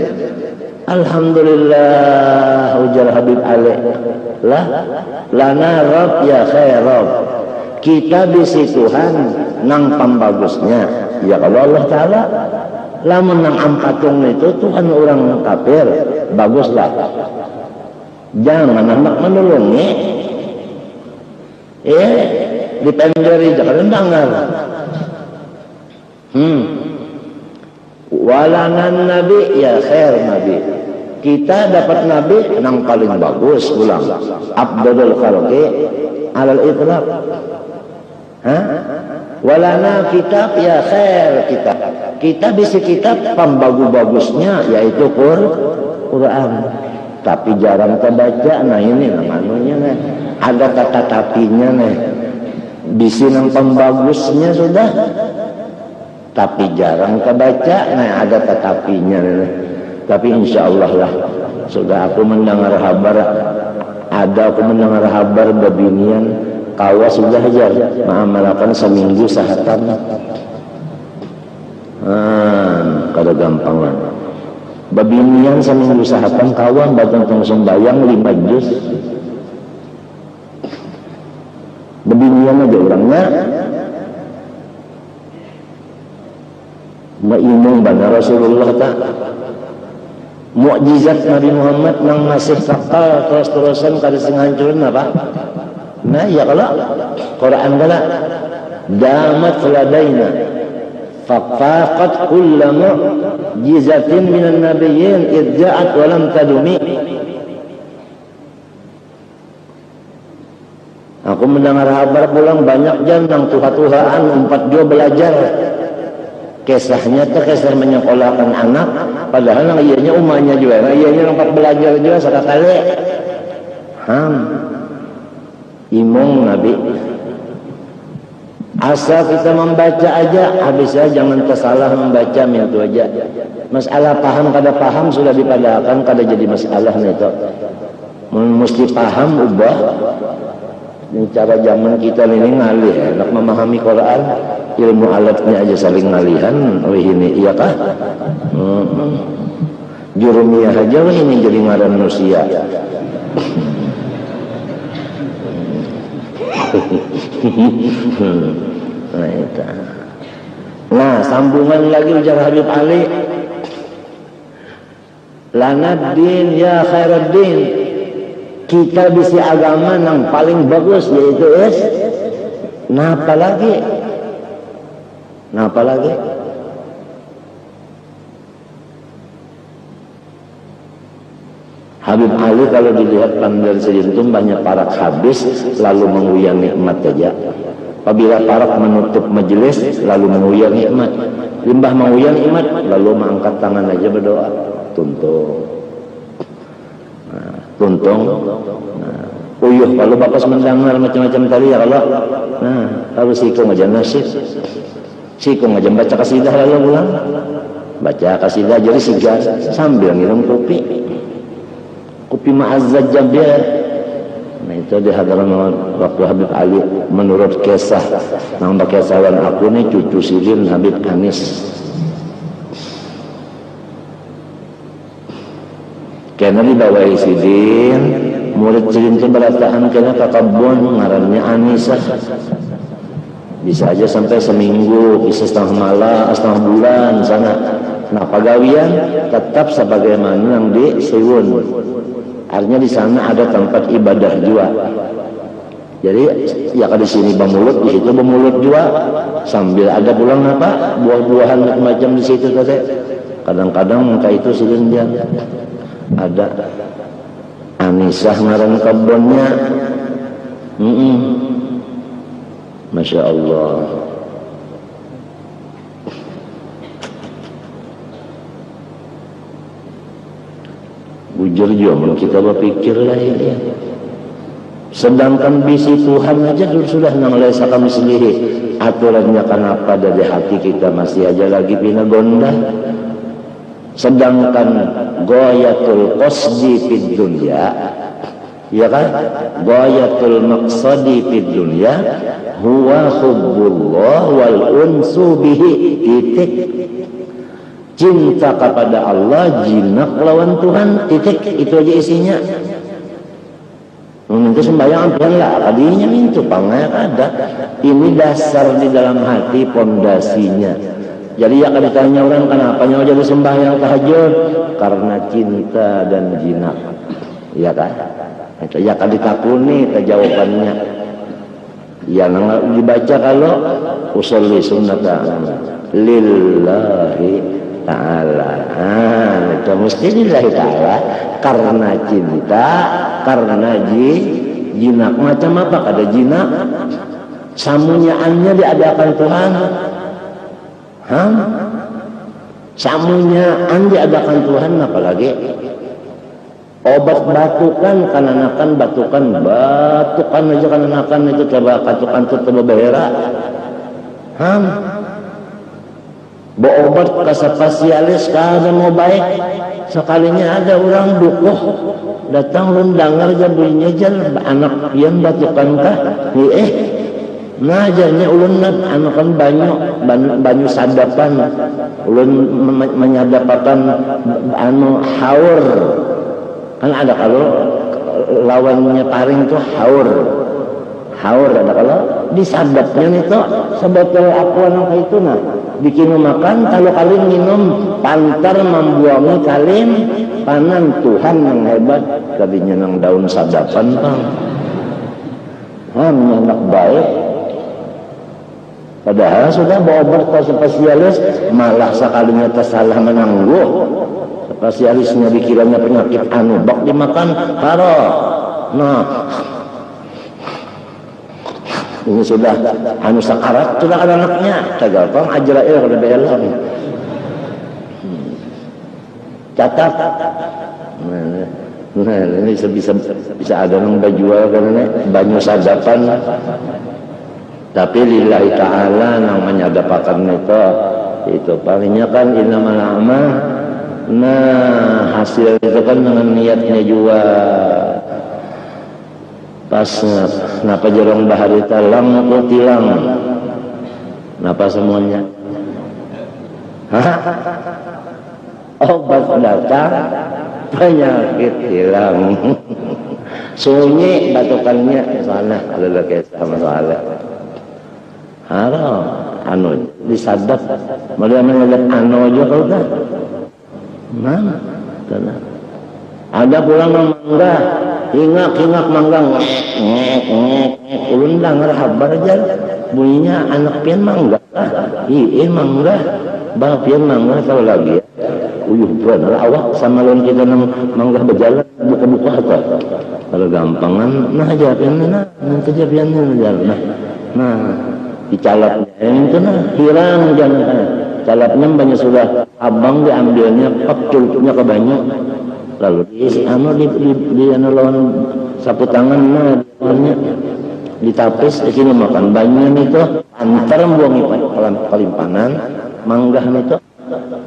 alhamdulillah ujar Habib Ali lah lana rob ya khair rob kita bisi Tuhan nang pambagusnya ya kalau Allah Ta'ala lamun nang ampatung itu Tuhan orang kafir baguslah jangan hendak menolongi dipenderi jangan dengar walanan nabi ya khair nabi kita dapat nabi yang paling bagus ulang abdul khalqi alal itlaq walana kitab ya khair kita bisi kitab pembagus-bagusnya yaitu Quran tapi jarang terbaca. Nah ini namanya nih ada kata tapinya nih bisi yang pembagusnya sudah tapi jarang kebaca. Nah ada tetapinya. Tapi insya Allah lah sudah aku mendengar kabar babinian kawa sudah hajar mengamalkan seminggu sehatan. Kada gampangan babinian seminggu sehatan kawan batang sembayang 5 juz babinian aja orangnya maimung bana Rasulullah tak mukjizat Nabi Muhammad nang masih sakal terus-terusan kada sing hancurin apa nah ya kalau Quran kala damat ladaina faqaqat kullu mu'jizatin minan nabiyyin idja'at wa lam tadumi. Aku mendengar kabar pulang banyak jam nang tuha-tuhaan 4 jam belajar. Kisahnya itu kisah menyekolahkan anak padahal yang ianya umahnya juga ianya tempat belajar juga sekali imong Nabi asal kita membaca aja habisnya jangan tersalah membaca itu aja masalah paham kada paham sudah dipadahkan kada jadi masalah itu mesti paham ubah ini cara zaman kita ini ngalih nak memahami Quran ilmu alatnya aja saling ngalihan ini iya kah jurumiyah aja ini jadi ngaran manusia nah sambungan lagi ujar Habib Ali lanaddin ya khairuddin kita bisi agama yang paling bagus yaitu napa lagi Habib Ali kalau dilihat pandar sejentum banyak parak habis lalu menguyang nikmat saja apabila parak menutup majelis lalu menguyang nikmat limbah menguyang nikmat lalu mengangkat tangan aja berdoa tuntung uyuh kalau bapak mendengar macam-macam tadi ya kalau kalau sikung aja nasib sikung aja baca kasidah lalu pulang baca kasidah jadi sigar sambil minum kopi ma'azzat jabir nah itu Itu di hadapan waktu Habib Ali menurut kisah nang kesawan aku nih cucu Sirin Habib Anis. Karena dibawai Sirin murid Sirin itu berataan kena ke kebun ngarannya Anisa. Bisa aja sampai seminggu, bisa setengah malam, setengah bulan sana. Nah pagawian tetap sebagaimana yang di Siwun. Artinya di sana ada tempat ibadah juga. Jadi ya di sini bemulut, di situ bemulut juga. Sambil ada pulang apa buah-buahan macam di situ tadi. Kadang-kadang muka itu Sirin dia ada Anisah ngaran kebunnya. Masya Allah. Bujur juga kita berpikir lah ini. Sedangkan bisi Tuhan aja dulu sudah nanglesa kami sendiri. Aturannya kenapa dari hati kita masih aja lagi pina gondah. Sedangkan goyatul qasdi fid dunya, ya kan? Goyatul maqsadi fid dunya huwa hubbullah wal unsu bihi. Titik. Cinta kepada Allah, jinak lawan Tuhan, titik. Itu aja isinya. Itu sembahyang ampian lah, tadinya itu panggak ada. Ini dasar di dalam hati, pondasinya. Jadi ya kalau ditanya orang kenapa nyawa jadi sembahyang tahajud, karena cinta dan jinak. Iya kan? Itu ya kalau ditakuni jawabannya. Ya dibaca kalau usolli sunnatan lillahi ta'ala. Itu mesti lillahi ta'ala karena cinta, karena jinak. Macam apa kada jinak? Samunyaannya diadakan Tuhan. Samunyaan diadakan Tuhan, apalagi obat batukan kananakan batukan aja kananakan itu coba katukan tuh coba behera. Berobat ke spesialis kada mau baik. Sekalinya ada orang dukuh datang lendangar jabulnya jal anak pian batukan kah? Nah jadinya ulun anakan banyu sadapan ulun menyadapakan haur kan ada kalau lawannya paring itu haur ada kalau disadapnya itu sebotol aqua nang itu nah bikin makan kalau kalian minum pantar membuangi kalian panan Tuhan yang hebat tadinya nang daun sadapan bang anak baik. Padahal sudah berobat ke spesialis malah sekalinya tersalah menangguh. Spesialisnya dikiranya penyakit anubak dimakan karo. Nah, ini sudah anu sakarat sudah ada anaknya. Tagapang Ajrail kada belam. Catat. Nah, ini bisa ada nang bajual karena banyu sadapan. Tapi lillahi ta'ala nang menyadapakan itu palingnya kan innamal a'mal. Nah hasil itu kan dengan niatnya juga pas napa jorong bahari talang atau tilang napa semuanya obat datang penyakit hilang sunyi batukannya sana ada lagi sama soalnya haram anu disadap malah melihat anu aja kalau dah mana karena ada pulang mangga hingak mangga ulun dengar kabar aja bunyinya anak pian mangga mangga bang pian mangga tahu lagi uyuh bener awak sama lawan kita nang mangga berjalan buka-buka apa kalau gampangan nah aja pian nanti aja pian jalan nah dicalapnya itu nah hilang jangan calapnya banyak sudah abang diambilnya pak culupnya ke banyak lalu di lawan sapu tangan nah diambilnya ditapis di sini makan banyak itu antar buangi kalimpanan manggah itu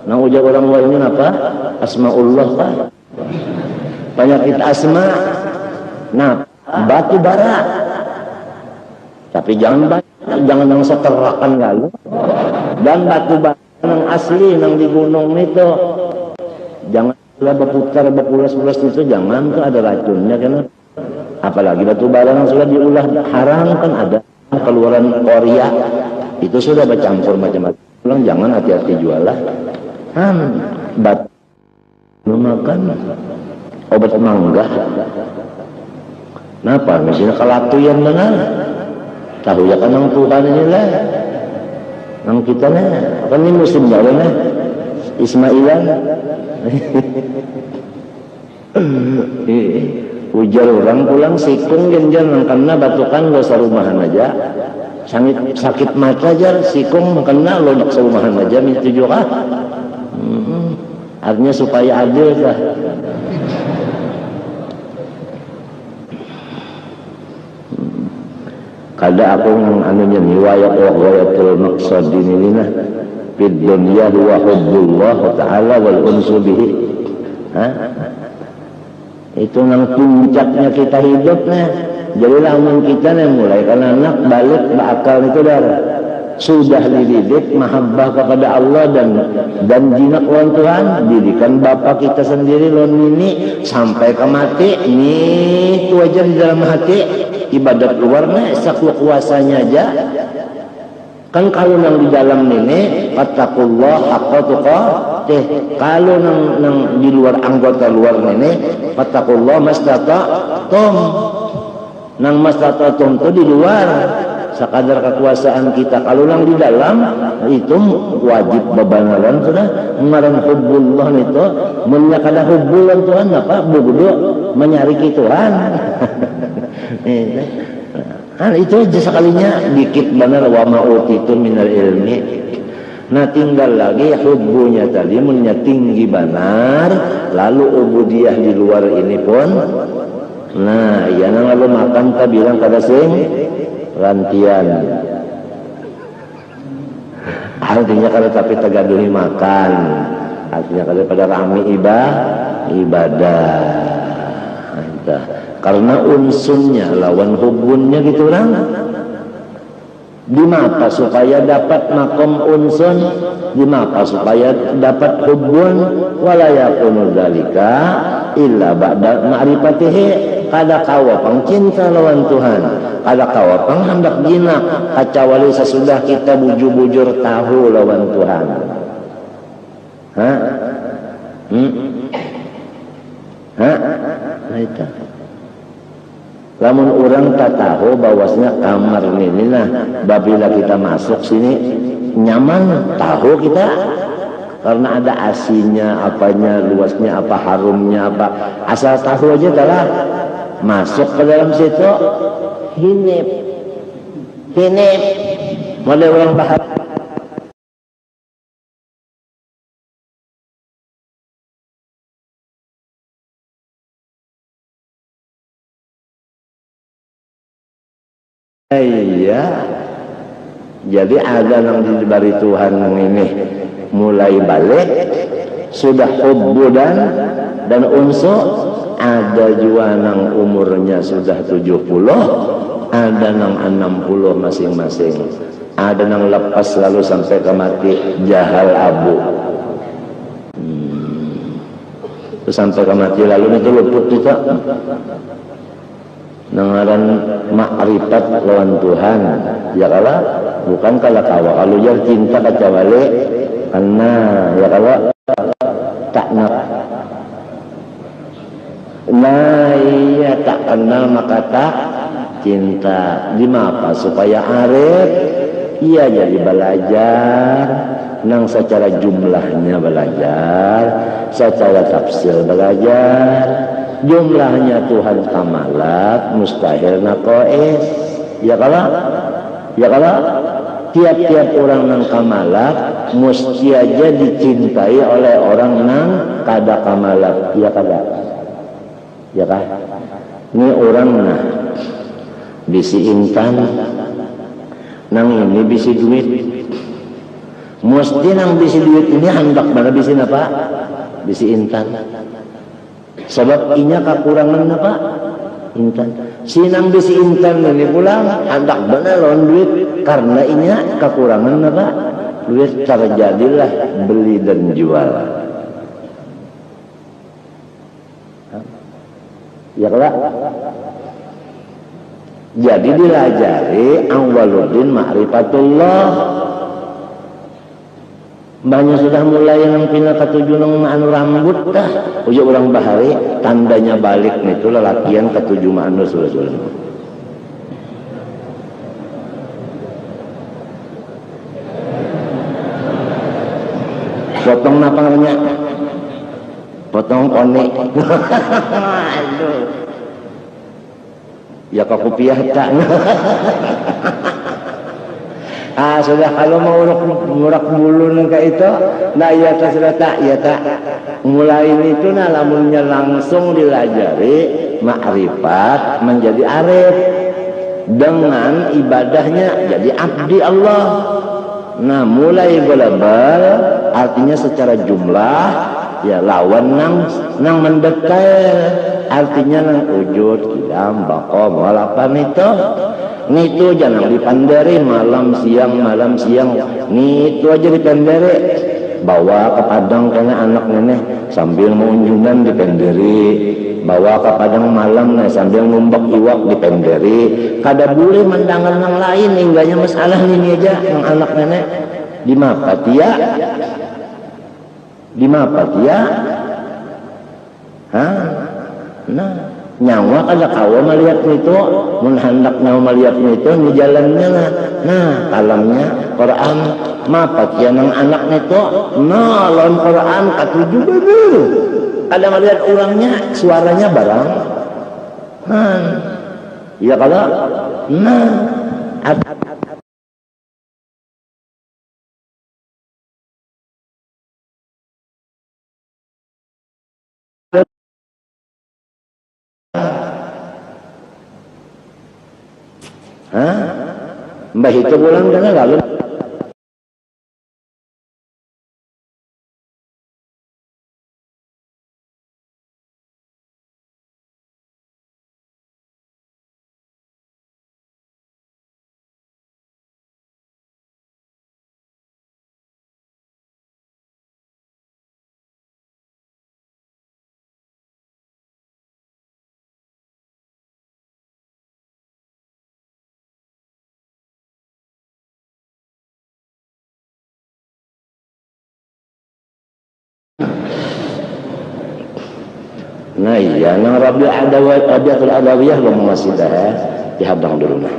nah ujar orang luar ini apa asmaullah pak penyakit asma nah batu bara. Tapi jangan yang seterakan lalu. Dan batu bara yang asli yang di gunung itu jangan berputar-berpulas-pulas itu, jangan, tuh ada racunnya kan. Apalagi batu bara yang sudah diulah haram kan, ada keluaran Korea itu sudah bercampur macam-macam. Jangan, hati-hati jualah batu makan obat mangga. Kenapa? Misalnya kalatuyan benar tahu ya kan ang Tuhan nila ang kita na kan ini musim jalan na Ismailan. Ujar orang pulang sikung genjan karena batukan lo sarumahan aja sakit mata aja sikung kena lo dak sarumahan aja minta juga. Artinya supaya adil lah. Kada aku anunya wayatul maqsad dinina fid dunya wa hubbullah ta'ala wal unsu bihi. Itu nang puncaknya kita hidupnya. Jadi lamun kita mulai karena anak balik berakal itu sudah dididik mahabbah kepada Allah dan jinak lawan Tuhan, didikan bapak kita sendiri lawan ini sampai ke mati ini itu aja di dalam hati. Ibadat luarnya saklu kuasanya aja kan. Kalau nang di dalam ini fattaqullah haqqa tuqatih, kalau nang di luar anggota luar ini fattaqullah mastata'tum. Nang mastata'tum itu di luar sekadar kekuasaan kita. Kalau nang di dalam itu wajib bebanaran sudah ngaran hubbullah itu menyakada hubbullah Tuhan apa budu menyari Tuhan. Itu aja sekalinya dikit benar wa ma'utitu minal ilmi. Nah tinggal lagi hubbunya tadi mennya tinggi benar, lalu ubudiyah di luar ini pun. Nah iya nang lalu makan tak bilang kada sing rantian. Artinya kada tapi tegaduhi makan, artinya kada pada rame ibadah. Entah. Karena unsunnya lawan hubunnya gitu orang. Di mata supaya dapat makom unsun, di mata supaya dapat hubun, wala yakunu dzalika illa ba'da ma'rifatihi. Kada kawapang cinta lawan Tuhan, kada kawapang hendak jinak kacawali sesudah kita bujur-bujur tahu lawan Tuhan. Nah itu. Lamun orang tak tahu bahwasanya kamar ini nah babila kita masuk sini nyaman, tahu kita karena ada asinya, apanya, luasnya apa, harumnya apa, asal tahu aja telah masuk ke dalam situ hinip mulai orang bahas. Iya, jadi ada yang diberi Tuhan ini mulai balik sudah hubbu dan unsu. Ada juga nang umurnya sudah 70, ada nang 60 masing-masing, ada nang lepas lalu sampai ke mati jahal abu. Terus sampai ke mati lalu itu luput kita nangaran makrifat lawan Tuhan ya kala bukan kala kawa kalau jar cinta kacawale karena ya kala tak nak. Nah iya tak kenal maka tak cinta. Di apa supaya arif iya jadi belajar nang secara jumlahnya belajar, secara tafsir belajar. Jumlahnya Tuhan kamalat mustahil naqais ya kalau tiap-tiap orang nang kamalat mesti aja dicintai oleh orang nang kada kamalat ya kah ini orang nah bisi intan nang ini bisi duit mesti nang bisi duit ini hendak mana bisi apa bisi intan. Sebab inya kekurangan apa? Intan. Sinang bisi intan ini pulang hendak bener lawan duit karena inya kekurangan apa? Duit terjadilah beli dan jual. Ya kelak. Jadi dilajari awwaluddin ma'rifatullah. Banyak sudah mulai yang pindah ke tujuh nang anu rambut dah. Ujuk orang bahari tandanya balik nih itu lelakian ke tujuh anu sudah. Potong napangannya. Potong konek. Aduh. Ya kok kopiah tak. Sudah kalau mau murak bulu nengka itu, nah iya tak sudah tak, iya tak. Mulai itu nah lamunnya langsung dilajari makrifat menjadi arif dengan ibadahnya jadi abdi Allah. Nah mulai global artinya secara jumlah ya lawan nang mendekar artinya nang wujud kidam bakom walapan itu nitu jangan dipandari malam siang nitu aja dipandari bawa ke padang karena anak nenek sambil mengunjungan dipandari bawa ke padang malam nih sambil ngumbak iwak dipandari kada boleh mendangan yang lain hingganya masalah ini aja yang anak nenek di Mapatia nah nyawa kada kawa melihat itu mun hendak nyawa melihat itu di jalannya nah kalamnya Quran Mapatia nang anak itu nah lawan Quran katujuh bener kada melihat orangnya suaranya barang iya kada nah Mbah itu pulang karena lalu nah iya nang Rabiatul Adawiyah belum masih dah dihadang dulu nah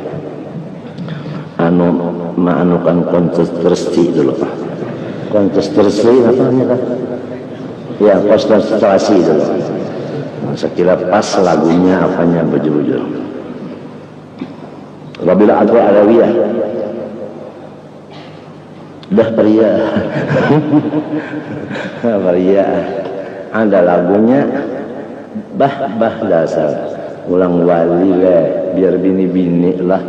maanukan konsentrasi dulu Pak konsentrasi apa namanya ya konsentrasi dulu sekira pas lagunya apanya baju-baju Rabiatul Adawiyah dah pria pria ada lagunya bah dasar ulang wali biar bini-bini lah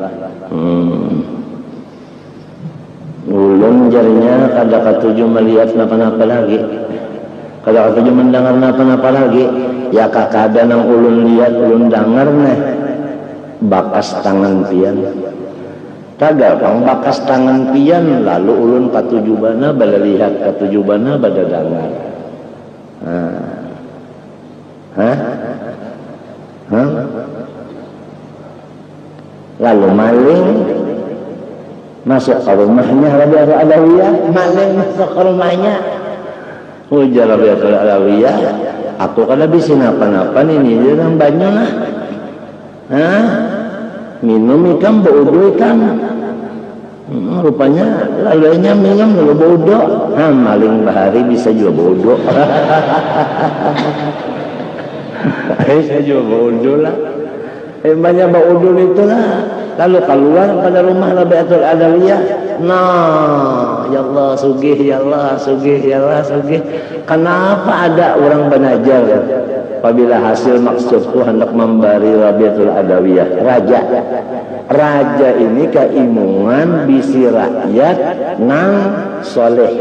ulun jarinya kada katuju melihat napa-napa lagi kada katuju mendengar napa-napa lagi ya kakada nang ulun lihat ulun dengar nih bakas tangan pian kagak bang bakas tangan pian lalu ulun katujubana bala lihat katujubana bada dengar lalu maling masuk ke rumahnya Rabiatul Adawiyah maling masuk ke rumahnya ujar Rabiatul Adawiyah aku kada bisa napa-napa ini dia nang banyu lah minum ikan baudo ikan rupanya lalunya minum lalu baudo maling bahari bisa juga baudo saya juga baudo lah banyak baudo itu lah lalu keluar pada rumah Rabiatul Adawiyah nah ya Allah sugih ya Allah sugih ya Allah sugih kenapa ada orang benajar apabila hasil maksudku hendak membari Rabiatul Adawiyah raja ini keimungan bisi rakyat nang soleh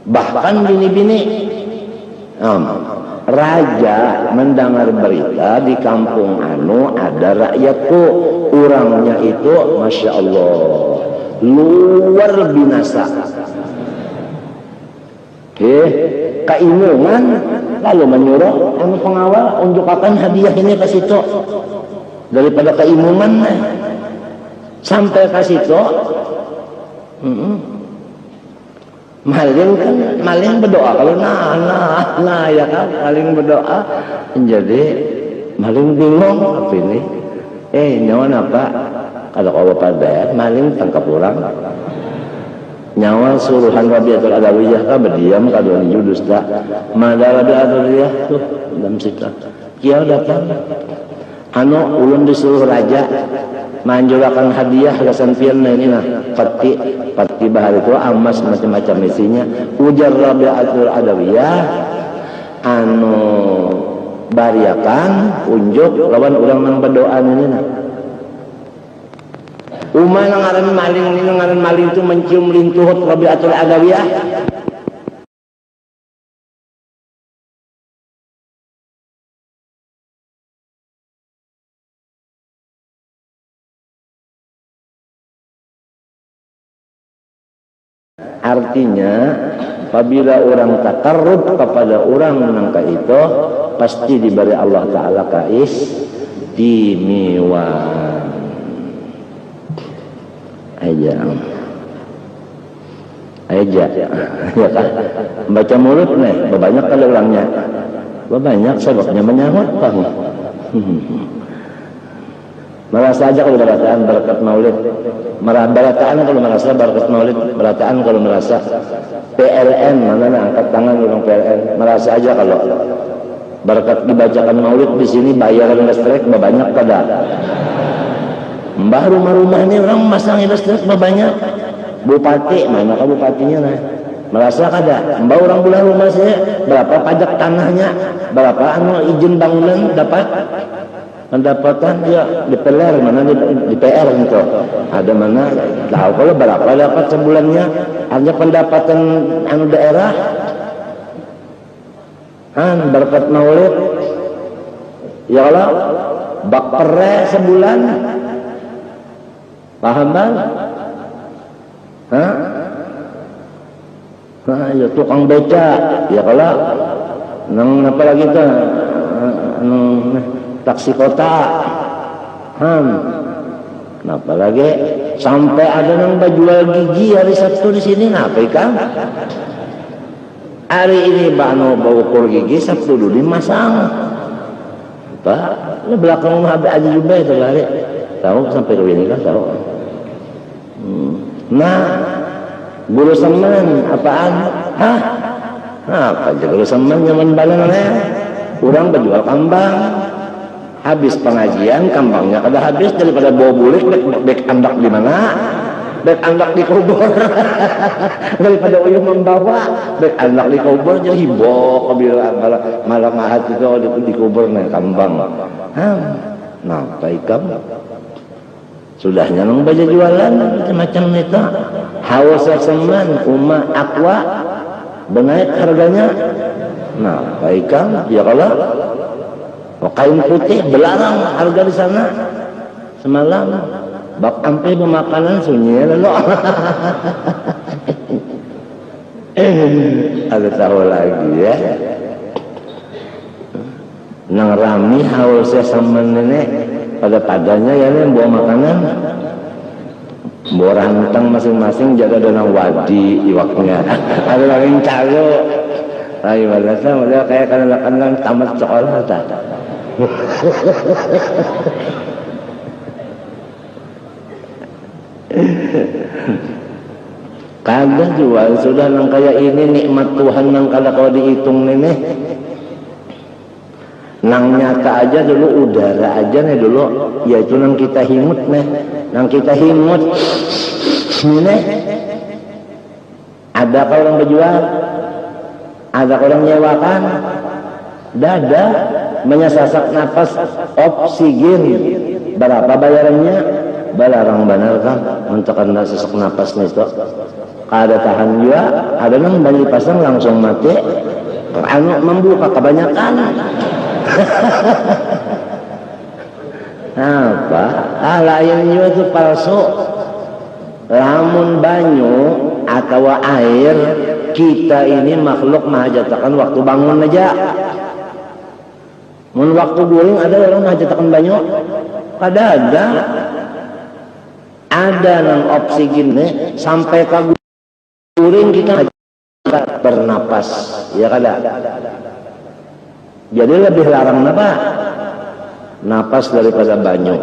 bahkan bini-bini raja mendengar berita di kampung anu ada rakyatku, orangnya itu Masya Allah luar binasa, keimungan, lalu menyuruh anu pengawal unjukakan hadiah ini ke situ daripada keimungan sampai ke situ. Maling berdoa kalau nah ya kan, maling berdoa jadi maling bingung apa ini nyawa apa kalau kau pada maling tangkap orang nyawa suruhan Rabiatul Adawiyah ka berdiam ka dua judus tak madara Adawiyah tuh dalam sikap kia datang anu ulun disuruh raja manjurakan hadiah kesan pian ini nah pati bahar itu emas macam-macam isinya ujar Rabiatul Adawiyah anu bariakan unjuk lawan urang nang berdoa ini nah umah ngaran maling itu mencium lintuhut Rabiatul Adawiyah. Artinya apabila orang takarrub kepada orang nangka itu pasti diberi Allah Ta'ala keistimewaan aja ya kan baca mulut nih banyak kalau orangnya banyak sebabnya menyahut kamu merasa aja kalau berataan barakat maulid berataan kalau merasa barakat maulid berataan kalau merasa PLN mana angkat tangan orang PLN merasa aja kalau barakat dibacakan maulid di sini bayaran listrik banyak pada mbah rumah-rumah ini orang masang listrik banyak bupati mana kah bupatinya nah merasa kada mbah orang bulan rumah saya berapa pajak tanahnya berapa anu izin bangunan dapat pendapatan dia di PR mana di PR itu ada mana tahu kalau berapa dapat sebulannya hanya pendapatan anu daerah berkat maulid ya Allah bak pere sebulan paham bang ya tukang beca ya kalau nang apa lagi tuh taksi kota kenapa lagi sampai ada yang jual gigi hari Sabtu di sini kenapa kan hari ini bano bawa ukur gigi Sabtu dulu dimasang apa ini belakang rumah Aji juga itu lari tahu sampai ke ini kan tahu nah guru semen apaan apa aja guru semen nyaman banget orang berjual kambang habis pengajian kambangnya kada habis daripada bawa bulik bek andak di mana bek andak di kubur daripada uyuh membawa bek andak di kubur jadi hibok bila malam ahad itu di kubur nih kambang nah baikam sudahnya nang baca jualan macam-macam itu hawas semen umma aqua benaik harganya nah baikam ya kalau kain putih belarang harga di sana semalam bak ampe pemakanan sunyi lalu ada tahu lagi ya nang rami hausnya sama nenek pada-padanya ya nih bawa makanan bawa rantang masing-masing jaga donang wadi iwaknya ada lagi calo ayo balasa udah kayak kadang-kadang tamat sekolah tak kada jual sudah nang kayak ini nikmat Tuhan nang kada kau dihitung nih nang nyata aja dulu udara aja nih dulu yaitu nang kita himut nih nang kita himut ini ada kau orang berjual ada orang nyewakan dada menyesasak nafas oksigen berapa bayarannya balarang benar kan untuk anda sesak nafasnya itu ada tahan juga ada yang balik pasang langsung mati anu membuka kebanyakan. Apa? Lain itu palsu. Lamun banyu atau air, kita ini makhluk mahajatakan waktu bangun aja. Mun waktu guling ada orang mahajatakan banyu? Ada. Ada nang oksigen sampai ke guling kita bernapas, ya kada. Jadi lebih larang apa? Napas daripada banyu.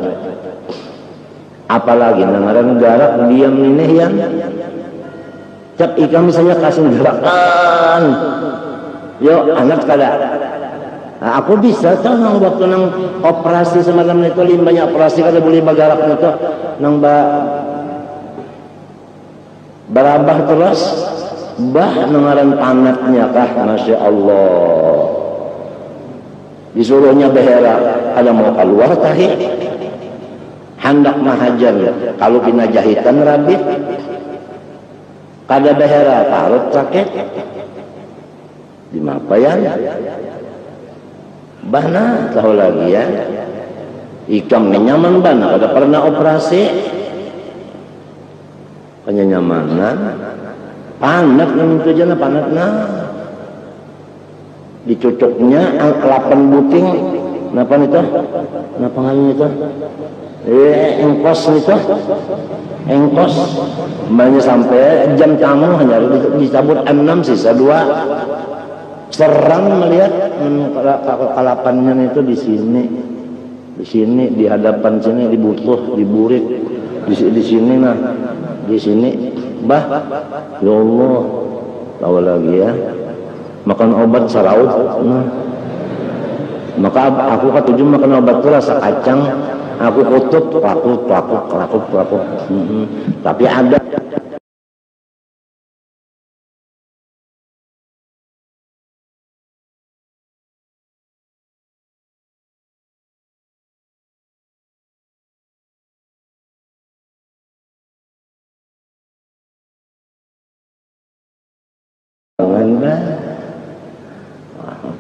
Apalagi nangaran garak diam ini yang cap ikan misalnya kasih gerakan, yo anak kada. Nah, aku bisa tuh nang waktu nang operasi semalam itu banyak operasi kada boleh bagarak itu nang barabah terus nangaran panatnya kah, masya Allah. Disuruhnya behera ada mau keluar tahi hendak mahajar kalau pina jahitan rabit kada behera parut sakit di mapayan bana tahu lagi ya ikam nyaman bana kada pernah operasi kenyamanan panat yang itu jana panatna dicucuknya kelapan buting napa itu napa ngalun itu engkos itu engkos banyak sampai jam tamu hanya dicabut 6 sisa 2 serang melihat kelapannya itu di sini di hadapan sini dibutuh diburit di sini nah di sini bah ya Allah tahu lagi ya makan obat saraut nah. Maka aku ketujuh makan obat itu rasa kacang aku kutup pelakuk tapi ada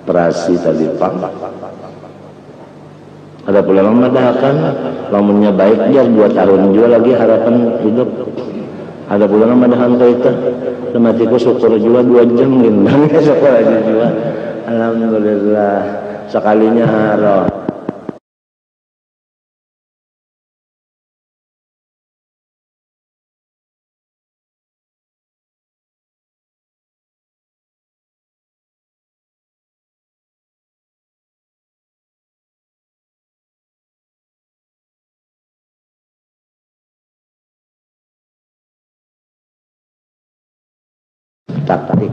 operasi tadi pak ada pula memadahkan lamunnya baik dia 2 tahun juga lagi harapan hidup ada pula memadahkan itu sematiku syukur juga 2 jam gendang syukur aja juga alhamdulillah sekalinya harap taktik.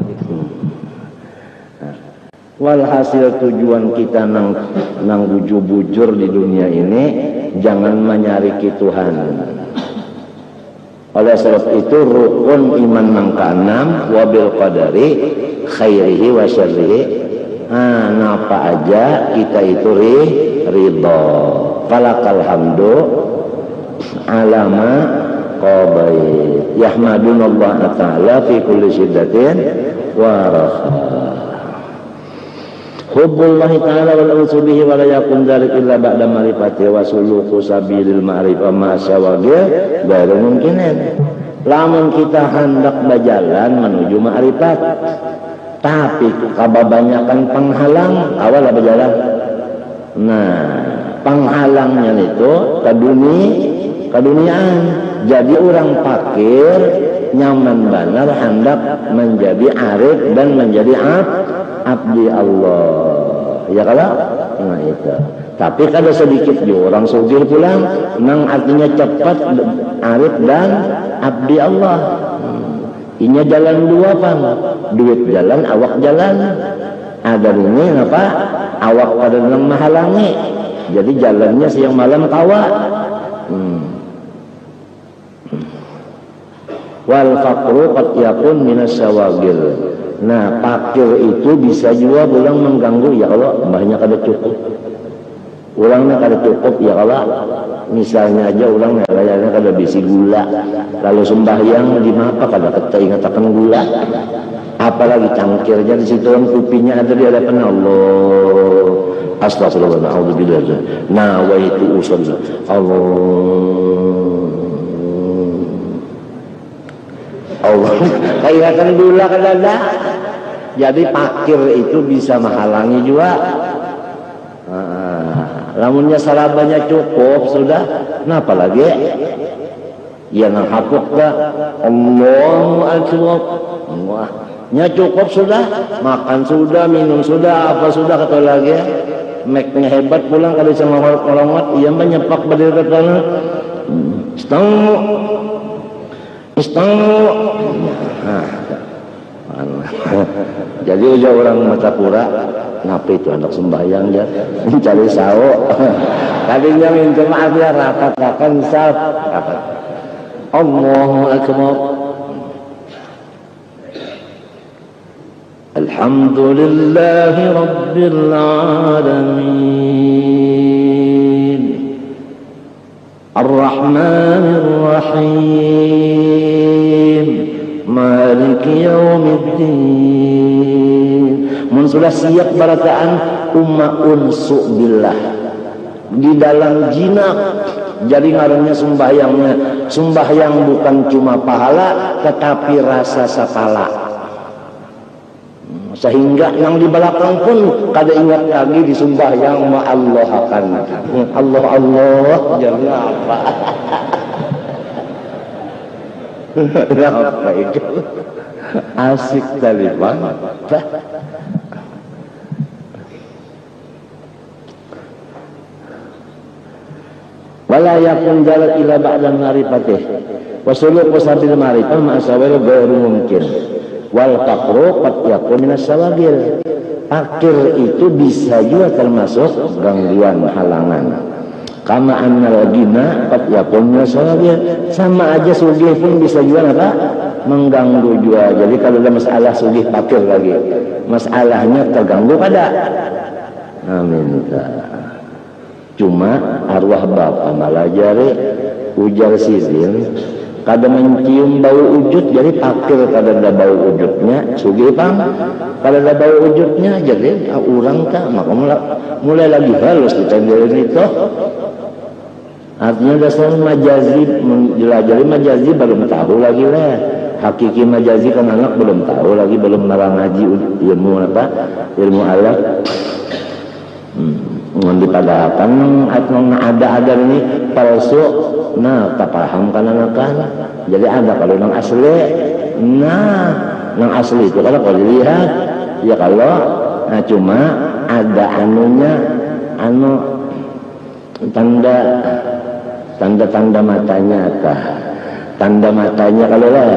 Walhasil tujuan kita nang bujur-bujur di dunia ini jangan menyariki Tuhan. Oleh sebab itu rukun iman nang keenam wabil qadari khairihi wa syarrihi. Napa aja kita itu ridha. Falakal hamdu alama qabai yahmadunallah ta'ala fi kulli syiddatin wa raha hubbullahi ta'ala wal unsu bihi wa la yakun dzalik illa ba'da ma'rifati wa suluku sabilil ma'rifah ma syawagil baru mungkinin lamun kita hendak berjalan menuju ma'rifat tapi kebanyakan penghalang awal berjalan nah penghalangnya itu keduniaan jadi orang fakir nyaman benar hendak menjadi arif dan menjadi abdi Allah ya kalau nah itu tapi kada sedikit juga orang sugih pulang nang artinya cepat arif dan abdi Allah inya jalan 2 pan duit jalan awak jalan ada ini apa awak pada menghalangi jadi jalannya siang malam kawa wal faqru qad yakun minas syawagil. Nah, fakir itu bisa juga ulang mengganggu ya Allah, mbahnya kada cukup. Ulangnya kada cukup ya Allah. Misalnya aja ulang layarnya kada bisi gula. Lalu sembahyang di mapa kada keingat akan gula. apalagi cangkirnya di situ, kupinya ada di hadapan Allah. Astagfirullah, a'udzubillah. Nawaitu usolli. Allah kelihatan dulu kadang-kadang. Jadi pakir itu bisa menghalangi juga. Lamunnya sarabanya cukup sudah, kenapa lagi? Ya nang hakuk dah. Allahu akbar. Wah, nya cukup sudah, makan sudah, minum sudah, apa sudah kata lagi. Meknya hebat pulang kalau bisa ngolongot, iya mah nyepak berdiri katanya. Istang. Jadi ujar orang Matapura, kenapa itu anak sembahyang ya mencari sawo. Tadinya minta maaf ya, rapat-rapat saf. Allahu akbar. Alhamdulillahi rabbil alamin. Ar-Rahmanir Rahim. Maliki yaumiddin. Mun sudah siap barataan umma unsu billah di dalam jinak. Jadi ngarannya sembahyang bukan cuma pahala tetapi rasa sapala, sehingga yang di belakang pun kada ingat lagi di sembahyang ma Allah akan Allah jadi apa. Apa itu? Asik tadi bang. Wala yakun jalan ila ba'da ma'rifatih wa suluk wasabil ma'rifah ma'asawil ghairu mungkin wal faqru qad yakun minas sawagil. Fakir itu bisa juga termasuk gangguan halangan. Kama annal ghina qad yakun minas sawagil. Sama aja sugih pun bisa juga apa? Mengganggu juga. Jadi kalau ada masalah sugih fakir lagi, masalahnya terganggu kada. Amin. Cuma arwah bapa malah jari ujar sidin kada mencium bau ujud, jadi pakir kada ada bau ujudnya sugih pang kada ada bau ujudnya, jadi orang tak maka mulai lagi halus ditandirin itu. Artinya dasar majazi, menjelajari majazi belum tahu lagi lah. Hakiki majazi kan anak belum tahu lagi, belum marang ngaji ilmu apa, ilmu alat. Dipadakan atau ada ini palsu, nah tak paham kan anak-anak. Jadi ada kalau yang asli, nah yang asli itu kalau dilihat ya kalau nah cuma ada anunya, tanda matanya kah, tanda matanya kalau lah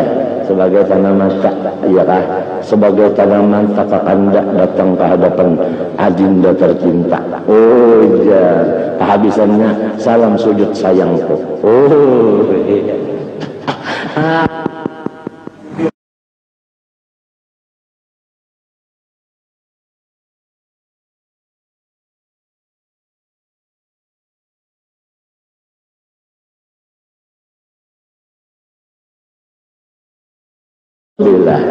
sebagai tanda mata, iya kah? Sebagai tanda mata kakanda datang ke hadapan adinda tercinta. Oh iya, kehabisannya salam sujud sayangku. Oh iya. Billah.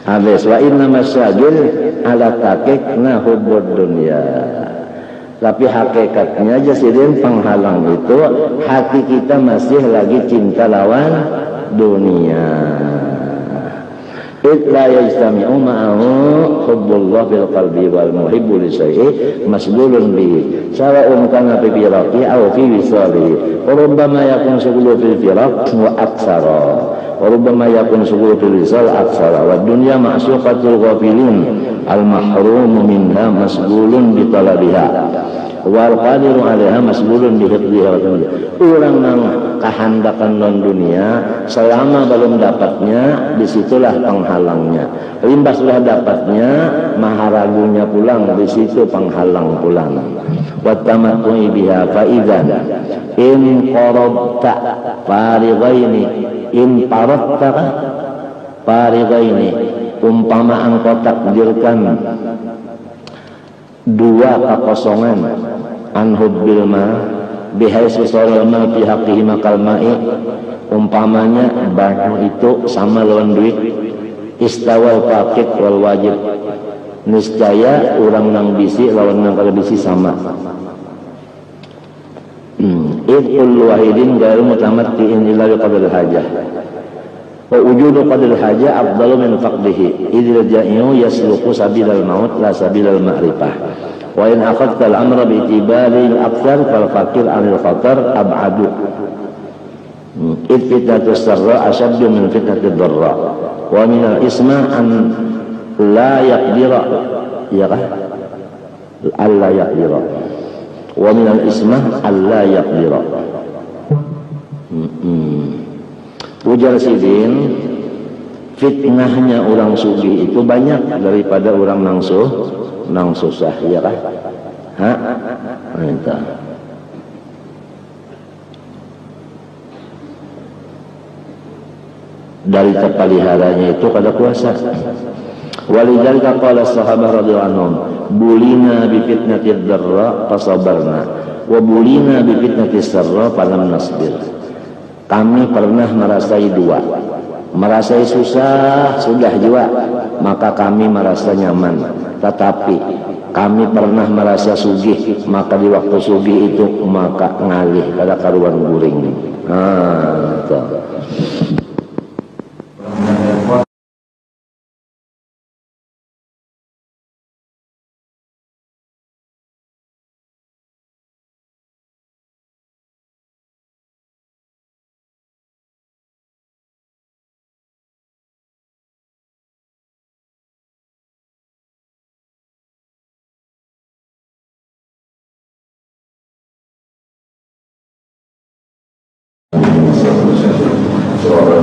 Habis wa inna masyagil ala takikna hubbud dunya. Tapi hakikatnya jasirin penghalang itu hati kita masih lagi cinta lawan dunia. La yajtami'u ma'ahu hubbullah bil qalbi wal muhibbu li syai'i masghulun bihi sawa'un kana fi firaqi aw fi wisalihi. Rubbama yakun syughulu fil firaq wa aktsara. Rubbama yakun syughulu fil wisal aktsara. Wa dunya ma'syuqatul ghafilin al mahrum minha masghulun bi talabiha. Wal qadiru 'alaiha masghulun bi hifdhiha wa tamyiz. Urang nang kahandakan non dunia selama belum dapatnya, disitulah penghalangnya. Limbah sudah dapatnya, maharagunya pulang, di situ penghalang pulang. Wa tamattu'i biha fa idzan in qarabta farighaini in paratta farighaini, umpama engkau takdirkan dua kekosongan anhubbil ma bihaisu sholal ma fi haqqihi makal ma'i, umpamanya barang itu sama lawan duit Istawal faqid wal wajib, niscaya urang nang bisi lawan nang kada bisi sama. Kullu wahidin ghairu mutamatti'in illa biqadril hajah. Wa wujudu qadril hajah afdalu min faqdihi. Idza ja'u yasluqu sabilal maut la sabilal ma'rifah. Wa in akhadta al-amra bi itibari al-akthar fal faqir 'anil khatar ab'adu. Fitnatus sarra asyaddu min fitnatid dharra. Wa min al-isma an la yaqdira, ya kan? Alla yaqdira. Wa min al-isma alla yaqdira. Ujar Sidin, fitnahnya orang sugih itu banyak daripada orang nang susah, ya kan? Entah. Dari terpeliharanya itu kada kuasa. Walidzalika qala sahabah radhiyallahu anhum, bulina bi fitnatid dharra fasabarna wa bulina bi fitnatis sarra falam nasbir. Kami pernah merasai dua, merasai susah sudah juga, maka kami merasa nyaman. Tetapi kami pernah merasa sugih, maka di waktu sugih itu maka ngalih kada karuan guring. Itu. Soal